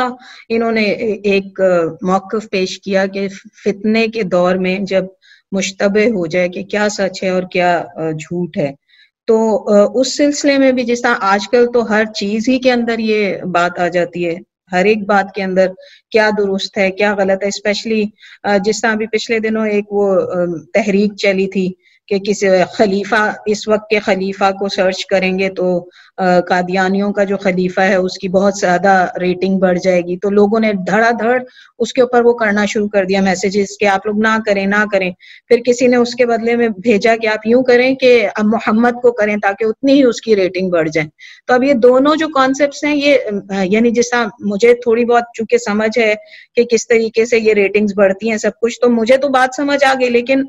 انہوں نے ایک موقف پیش کیا کہ فتنے کے دور میں جب مشتبہ ہو جائے کہ کیا سچ ہے اور کیا جھوٹ ہے، تو اس سلسلے میں بھی جس طرح آج کل تو ہر چیز ہی کے اندر یہ بات آ جاتی ہے، ہر ایک بات کے اندر کیا درست ہے کیا غلط ہے، اسپیشلی جس طرح ابھی پچھلے دنوں ایک وہ تحریک چلی تھی کہ کسی خلیفہ، اس وقت کے خلیفہ کو سرچ کریں گے تو قادیانیوں کا جو خلیفہ ہے اس کی بہت زیادہ ریٹنگ بڑھ جائے گی، تو لوگوں نے دھڑا دھڑ اس کے اوپر وہ کرنا شروع کر دیا میسیجز کہ آپ لوگ نہ کریں نہ کریں، پھر کسی نے اس کے بدلے میں بھیجا کہ آپ یوں کریں کہ اب محمد کو کریں تاکہ اتنی ہی اس کی ریٹنگ بڑھ جائے۔ تو اب یہ دونوں جو کانسیپٹس ہیں یہ یعنی جس طرح مجھے تھوڑی بہت چونکہ سمجھ ہے کہ کس طریقے سے یہ ریٹنگز بڑھتی ہیں سب کچھ، تو مجھے تو بات سمجھ آ گئی، لیکن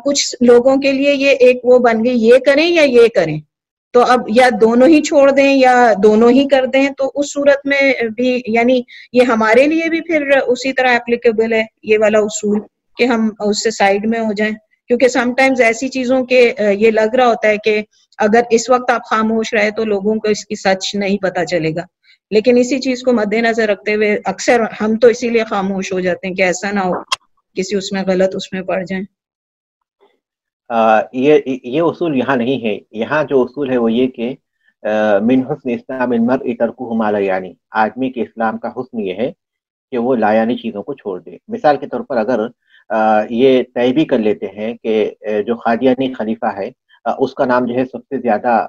کچھ لوگوں کے لیے یہ ایک وہ بن گئی یہ کریں یا یہ کریں، تو اب یا دونوں ہی چھوڑ دیں یا دونوں ہی کر دیں، تو اس صورت میں بھی یعنی یہ ہمارے لیے بھی پھر اسی طرح اپلیکیبل ہے یہ والا اصول کہ ہم اس سے سائیڈ میں ہو جائیں، کیونکہ سم ٹائمز ایسی چیزوں کے یہ لگ رہا ہوتا ہے کہ اگر اس وقت آپ خاموش رہے تو لوگوں کو اس کی سچ نہیں پتہ چلے گا، لیکن اسی چیز کو مد نظر رکھتے ہوئے اکثر ہم تو اسی لیے خاموش ہو جاتے ہیں کہ ایسا نہ ہو کسی اس میں غلط اس میں پڑ جائیں۔ یہ اصول یہاں نہیں ہے، یہاں جو اصول ہے وہ یہ کہ من حسن اسلام المرء ترکہ ما لا یعنی، آدمی کے اسلام کا حسن یہ ہے کہ وہ لایانی چیزوں کو چھوڑ دے۔ مثال کے طور پر اگر یہ طے بھی کر لیتے ہیں کہ جو قادیانی خلیفہ ہے اس کا نام جو ہے سب سے زیادہ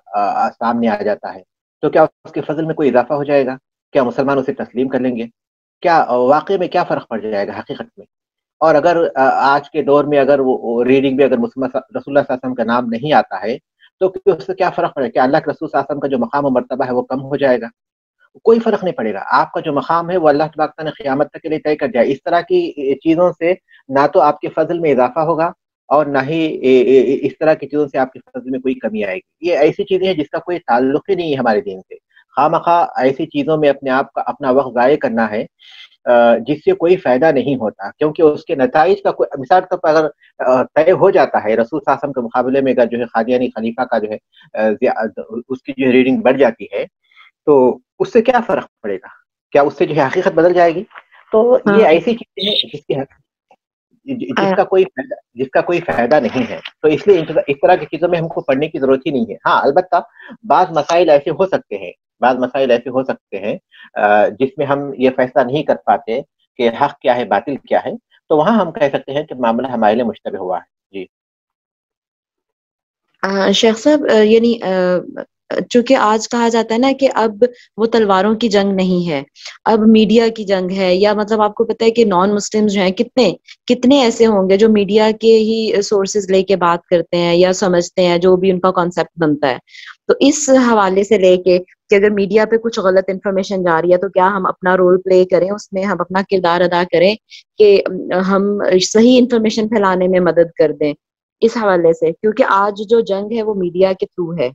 سامنے آ جاتا ہے، تو کیا اس کے فضل میں کوئی اضافہ ہو جائے گا؟ کیا مسلمان اسے تسلیم کر لیں گے؟ کیا واقعے میں کیا فرق پڑ جائے گا حقیقت میں؟ اور اگر آج کے دور میں اگر وہ ریڈنگ میں اگر رسول اللہ صلی اللہ علیہ وسلم کا نام نہیں آتا ہے تو اس سے کیا فرق پڑے گا؟ کیا اللہ کے رسول صلی اللہ علیہ وسلم کا جو مقام و مرتبہ ہے وہ کم ہو جائے گا؟ کوئی فرق نہیں پڑے گا، آپ کا جو مقام ہے وہ اللہ تبارک تعالیٰ نے قیامت تک کے لیے طے کر دیا۔ اس طرح کی چیزوں سے نہ تو آپ کے فضل میں اضافہ ہوگا اور نہ ہی اس طرح کی چیزوں سے آپ کے فضل میں کوئی کمی آئے گی۔ یہ ایسی چیزیں ہیں جس کا کوئی تعلق ہی نہیں ہے ہمارے دین سے، خواہ مخواہ ایسی چیزوں میں اپنے آپ کا اپنا وقت ضائع کرنا ہے جس سے کوئی فائدہ نہیں ہوتا، کیونکہ اس کے نتائج کا کوئی مثال کے طور پر اگر طے ہو جاتا ہے رسول صلی اللہ علیہ وسلم کے مقابلے میں اگر جو ہے قادیانی خلیفہ کا جو ہے اس کی جو ریڈنگ بڑھ جاتی ہے تو اس سے کیا فرق پڑے گا؟ کیا اس سے جو ہے حقیقت بدل جائے گی؟ تو یہ ایسی چیزیں ہیں جس کا کوئی فائدہ نہیں ہے، تو اس لیے اس طرح کی چیزوں میں ہم کو پڑھنے کی ضرورت ہی نہیں ہے۔ ہاں البتہ بعض مسائل ایسے ہو سکتے ہیں جس میں ہم یہ فیصلہ نہیں کر پاتے کہ حق کیا ہے باطل کیا ہے، تو وہاں ہم کہہ سکتے ہیں کہ معاملہ ہمارے لیے مشتبہ ہوا ہے۔ جی شیخ صاحب، یعنی چونکہ آج کہا جاتا ہے نا کہ اب وہ تلواروں کی جنگ نہیں ہے، اب میڈیا کی جنگ ہے، یا مطلب آپ کو پتہ ہے کہ نان مسلم جو ہیں کتنے ایسے ہوں گے جو میڈیا کے ہی سورسز لے کے بات کرتے ہیں یا سمجھتے ہیں جو بھی ان کا کانسیپٹ بنتا ہے، تو اس حوالے سے لے کے کہ اگر میڈیا پہ کچھ غلط انفارمیشن جا رہی ہے تو کیا ہم اپنا رول پلے کریں، اس میں ہم اپنا کردار ادا کریں کہ ہم صحیح انفارمیشن پھیلانے میں مدد کر دیں اس حوالے سے، کیونکہ آج جو جنگ ہے وہ میڈیا کے تھرو ہے۔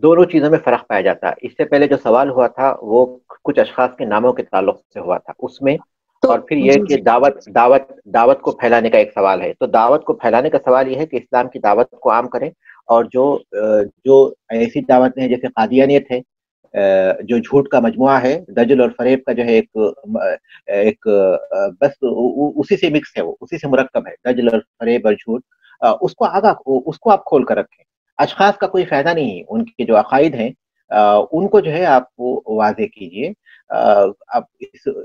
دونوں چیزوں میں فرق پایا جاتا ہے۔ اس سے پہلے جو سوال ہوا تھا وہ کچھ اشخاص کے ناموں کے تعلق سے ہوا تھا اس میں، اور پھر یہ کہ دعوت کو پھیلانے کا ایک سوال ہے، تو دعوت کو پھیلانے کا سوال یہ ہے کہ اسلام کی دعوت کو عام کریں، اور جو ایسی دعوتیں ہیں جیسے قادیانیت ہے جو جھوٹ کا مجموعہ ہے، دجل اور فریب کا جو ہے ایک بس اسی سے مکس ہے، وہ اسی سے مرکب ہے، دجل اور فریب اور جھوٹ، اس کو آپ کھول کر رکھیں۔ اشخاص کا کوئی فائدہ نہیں ہے، ان کے جو عقائد ہیں ان کو جو ہے آپ واضح کیجئے، آپ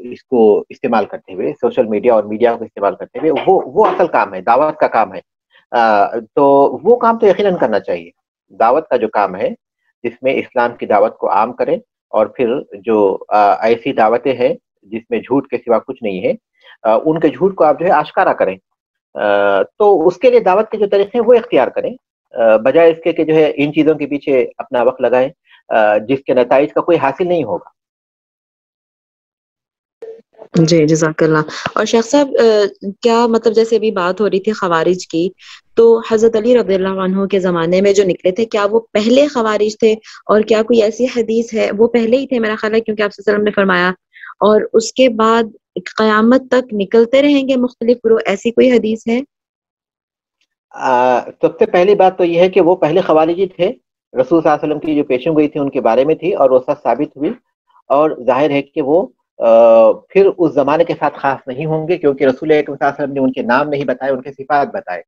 اس کو استعمال کرتے ہوئے، سوشل میڈیا اور میڈیا کو استعمال کرتے ہوئے، وہ اصل کام ہے، دعوت کا کام ہے، تو وہ کام تو یقیناً کرنا چاہیے۔ دعوت کا جو کام ہے جس میں اسلام کی دعوت کو عام کریں، اور پھر جو ایسی دعوتیں ہیں جس میں جھوٹ کے سوا کچھ نہیں ہے، ان کے جھوٹ کو آپ جو ہے آشکارا کریں. تو اس کے لیے دعوت کے جو طریقے ہیں وہ اختیار کریں، بجائے اس کے کہ جو ہے ان چیزوں کے پیچھے اپنا وقت لگائیں جس کے نتائج کا کوئی حاصل نہیں ہوگا. جی جزاک اللہ. اور شیخ صاحب کیا مطلب جیسے ابھی بات ہو رہی تھی خوارج کی، تو حضرت علی رضی اللہ عنہ کے زمانے میں جو نکلے تھے، کیا وہ پہلے خوارج تھے؟ اور کیا کوئی ایسی حدیث ہے، وہ پہلے ہی تھے میرا خیال ہے، کیونکہ آپ صلی اللہ علیہ وسلم نے فرمایا اور اس کے بعد قیامت تک نکلتے رہیں گے مختلف گروہ، ایسی کوئی حدیث ہے؟ سب سے پہلی بات تو یہ ہے کہ وہ پہلے خوارجی تھے. رسول صلی اللہ علیہ وسلم کی جو پیشن گوئی تھی ان کے بارے میں تھی، اور وہ سچ ثابت ہوئی، اور ظاہر ہے کہ وہ پھر اس زمانے کے ساتھ خاص نہیں ہوں گے، کیونکہ رسول اکرم صلی اللہ علیہ وسلم نے ان کے نام نہیں بتائے، ان کے صفات بتائے.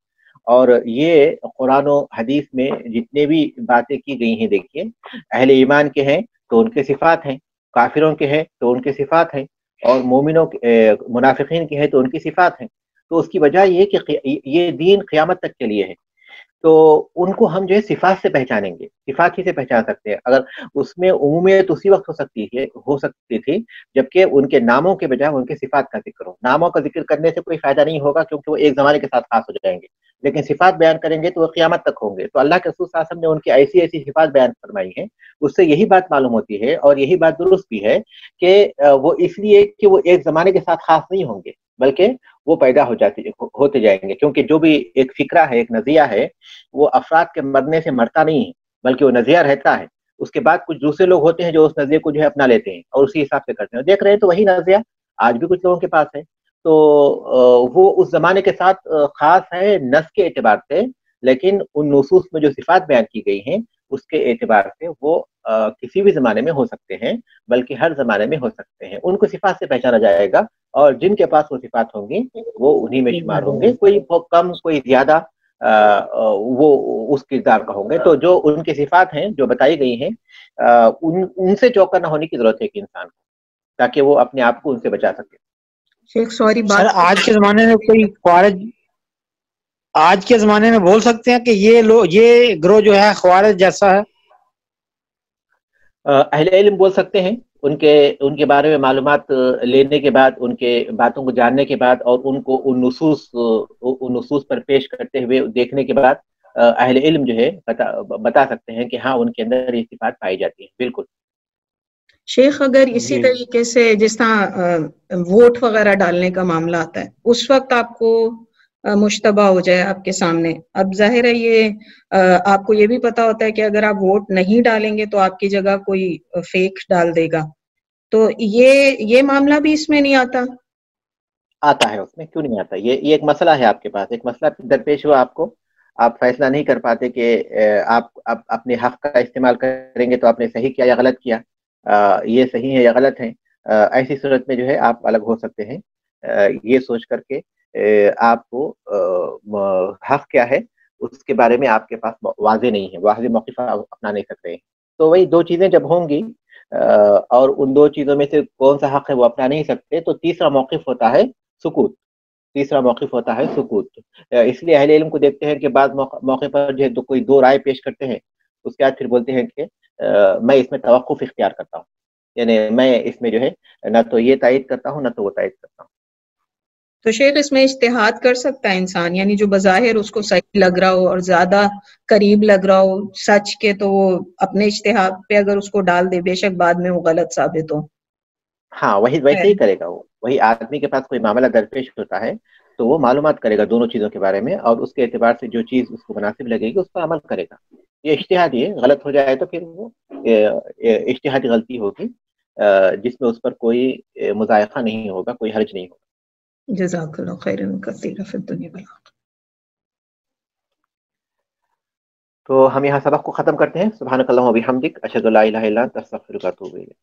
اور یہ قرآن و حدیث میں جتنے بھی باتیں کی گئی ہیں، دیکھیے اہل ایمان کے ہیں تو ان کے صفات ہیں، کافروں کے ہیں تو ان کے صفات ہیں، اور مومنوں منافقین کے ہیں تو ان کی صفات ہیں. تو اس کی وجہ یہ کہ یہ دین قیامت تک کے لیے ہے، تو ان کو ہم جو ہے صفات سے پہچانیں گے، صفات ہی سے پہچان سکتے ہیں. اگر اس میں عمومیت اسی وقت ہو سکتی تھی جبکہ ان کے ناموں کے بجائے ان کے صفات کا ذکر ہو. ناموں کا ذکر کرنے سے کوئی فائدہ نہیں ہوگا کیونکہ وہ ایک زمانے کے ساتھ خاص ہو جائیں گے، لیکن صفات بیان کریں گے تو وہ قیامت تک ہوں گے. تو اللہ کے رسول صلی اللہ علیہ وسلم نے ان کی ایسی ایسی صفات بیان فرمائی ہیں، اس سے یہی بات معلوم ہوتی ہے، اور یہی بات درست بھی ہے کہ وہ اس لیے کہ وہ ایک زمانے کے ساتھ خاص نہیں ہوں گے، بلکہ وہ پیدا ہوتے جائیں گے. کیونکہ جو بھی ایک فکرہ ہے، ایک نظریہ ہے، وہ افراد کے مرنے سے مرتا نہیں ہے، بلکہ وہ نظریہ رہتا ہے. اس کے بعد کچھ دوسرے لوگ ہوتے ہیں جو اس نظریے کو جو ہے اپنا لیتے ہیں اور اسی حساب سے کرتے ہیں. دیکھ رہے ہیں تو وہی نظریہ آج بھی کچھ لوگوں کے پاس ہے. تو وہ اس زمانے کے ساتھ خاص ہے نص کے اعتبار سے، لیکن ان نصوص میں جو صفات بیان کی گئی ہیں اس کے اعتبار سے وہ کسی بھی زمانے میں ہو سکتے ہیں، بلکہ ہر زمانے میں ہو سکتے ہیں. ان کو صفات سے پہچانا جائے گا، اور جن کے پاس وہ صفات ہوں گی وہ انہی میں شمار ہوں گے. کوئی کم کوئی زیادہ وہ اس کردار کا ہوں گے. تو جو ان کی صفات ہیں جو بتائی گئی ہیں، ان سے چوکا نہ ہونے کی ضرورت ہے کہ انسان کو، تاکہ وہ اپنے آپ کو ان سے بچا سکے. شیخ سوری سر بات آج کے زمانے میں کوئی خوارج آج کے زمانے میں بول سکتے ہیں کہ یہ گروہ جو ہے خوارج جیسا ہے؟ اہل علم بول سکتے ہیں، ان کے بارے میں معلومات لینے کے بعد، ان کے باتوں کو جاننے کے بعد، اور ان کو ان نصوص پر پیش کرتے ہوئے دیکھنے کے بعد اہل علم جو ہے بتا سکتے ہیں کہ ہاں ان کے اندر یہ صفات پائی جاتی ہیں. بالکل. شیخ اگر اسی جی طریقے سے جس طرح ووٹ وغیرہ ڈالنے کا معاملہ آتا ہے، اس وقت آپ کو مشتبہ ہو جائے آپ کے سامنے، اب ظاہر ہے یہ آپ کو یہ بھی پتا ہوتا ہے کہ اگر آپ ووٹ نہیں ڈالیں گے تو آپ کی جگہ کوئی فیک ڈال دے گا، تو یہ معاملہ بھی اس میں نہیں آتا ہے. اس میں کیوں نہیں آتا؟ یہ ایک مسئلہ ہے آپ کے پاس، ایک مسئلہ درپیش ہوا آپ کو، آپ فیصلہ نہیں کر پاتے کہ آپ اپنے حق کا استعمال کریں گے تو آپ نے صحیح کیا یا غلط کیا، یہ صحیح ہے یا غلط ہے. ایسی صورت میں جو ہے آپ الگ ہو سکتے ہیں، یہ سوچ کر کے آپ کو حق کیا ہے اس کے بارے میں آپ کے پاس واضح نہیں ہے، واضح موقف اپنا نہیں سکتے ہیں. تو وہی دو چیزیں جب ہوں گی اور ان دو چیزوں میں سے کون سا حق ہے وہ اپنا نہیں سکتے، تو تیسرا موقف ہوتا ہے سکوت. تیسرا موقف ہوتا ہے سکوت. اس لیے اہل علم کو دیکھتے ہیں کہ بعض موقع پر جو ہے کوئی دو رائے پیش کرتے ہیں، اس کے بعد پھر بولتے ہیں کہ میں اس میں توقف اختیار کرتا ہوں، یعنی میں اس میں جو ہے نہ تو یہ تائید کرتا ہوں نہ تو وہ تائید کرتا ہوں. تو شیخ اس میں اجتہاد کر سکتا ہے انسان، یعنی جو بظاہر اس کو صحیح لگ رہا ہو اور زیادہ قریب لگ رہا ہو سچ کے، تو وہ اپنے اجتہاد پہ اگر اس کو ڈال دے، بے شک بعد میں وہ غلط ثابت ہو. ہاں ویسے ہی کرے گا. وہی آدمی کے پاس کوئی معاملہ درپیش ہوتا ہے تو وہ معلومات کرے گا دونوں چیزوں کے بارے میں، اور اس کے اعتبار سے جو چیز اس کو مناسب لگے گی اس پر عمل کرے گا. یہ اجتہادی ہے، غلط ہو جائے تو پھر وہ اجتہادی غلطی ہوگی جس میں اس پر کوئی مضائقہ نہیں ہوگا، کوئی حرج نہیں ہوگا. جزاک اللہ خیرا کثیرا فی الدنیا والآخرہ. تو ہم یہاں سبق کو ختم کرتے ہیں. سبحانک اللہم و بحمدک، اشہد ان لا الہ الا انت، استغفرک و اتوب الیک.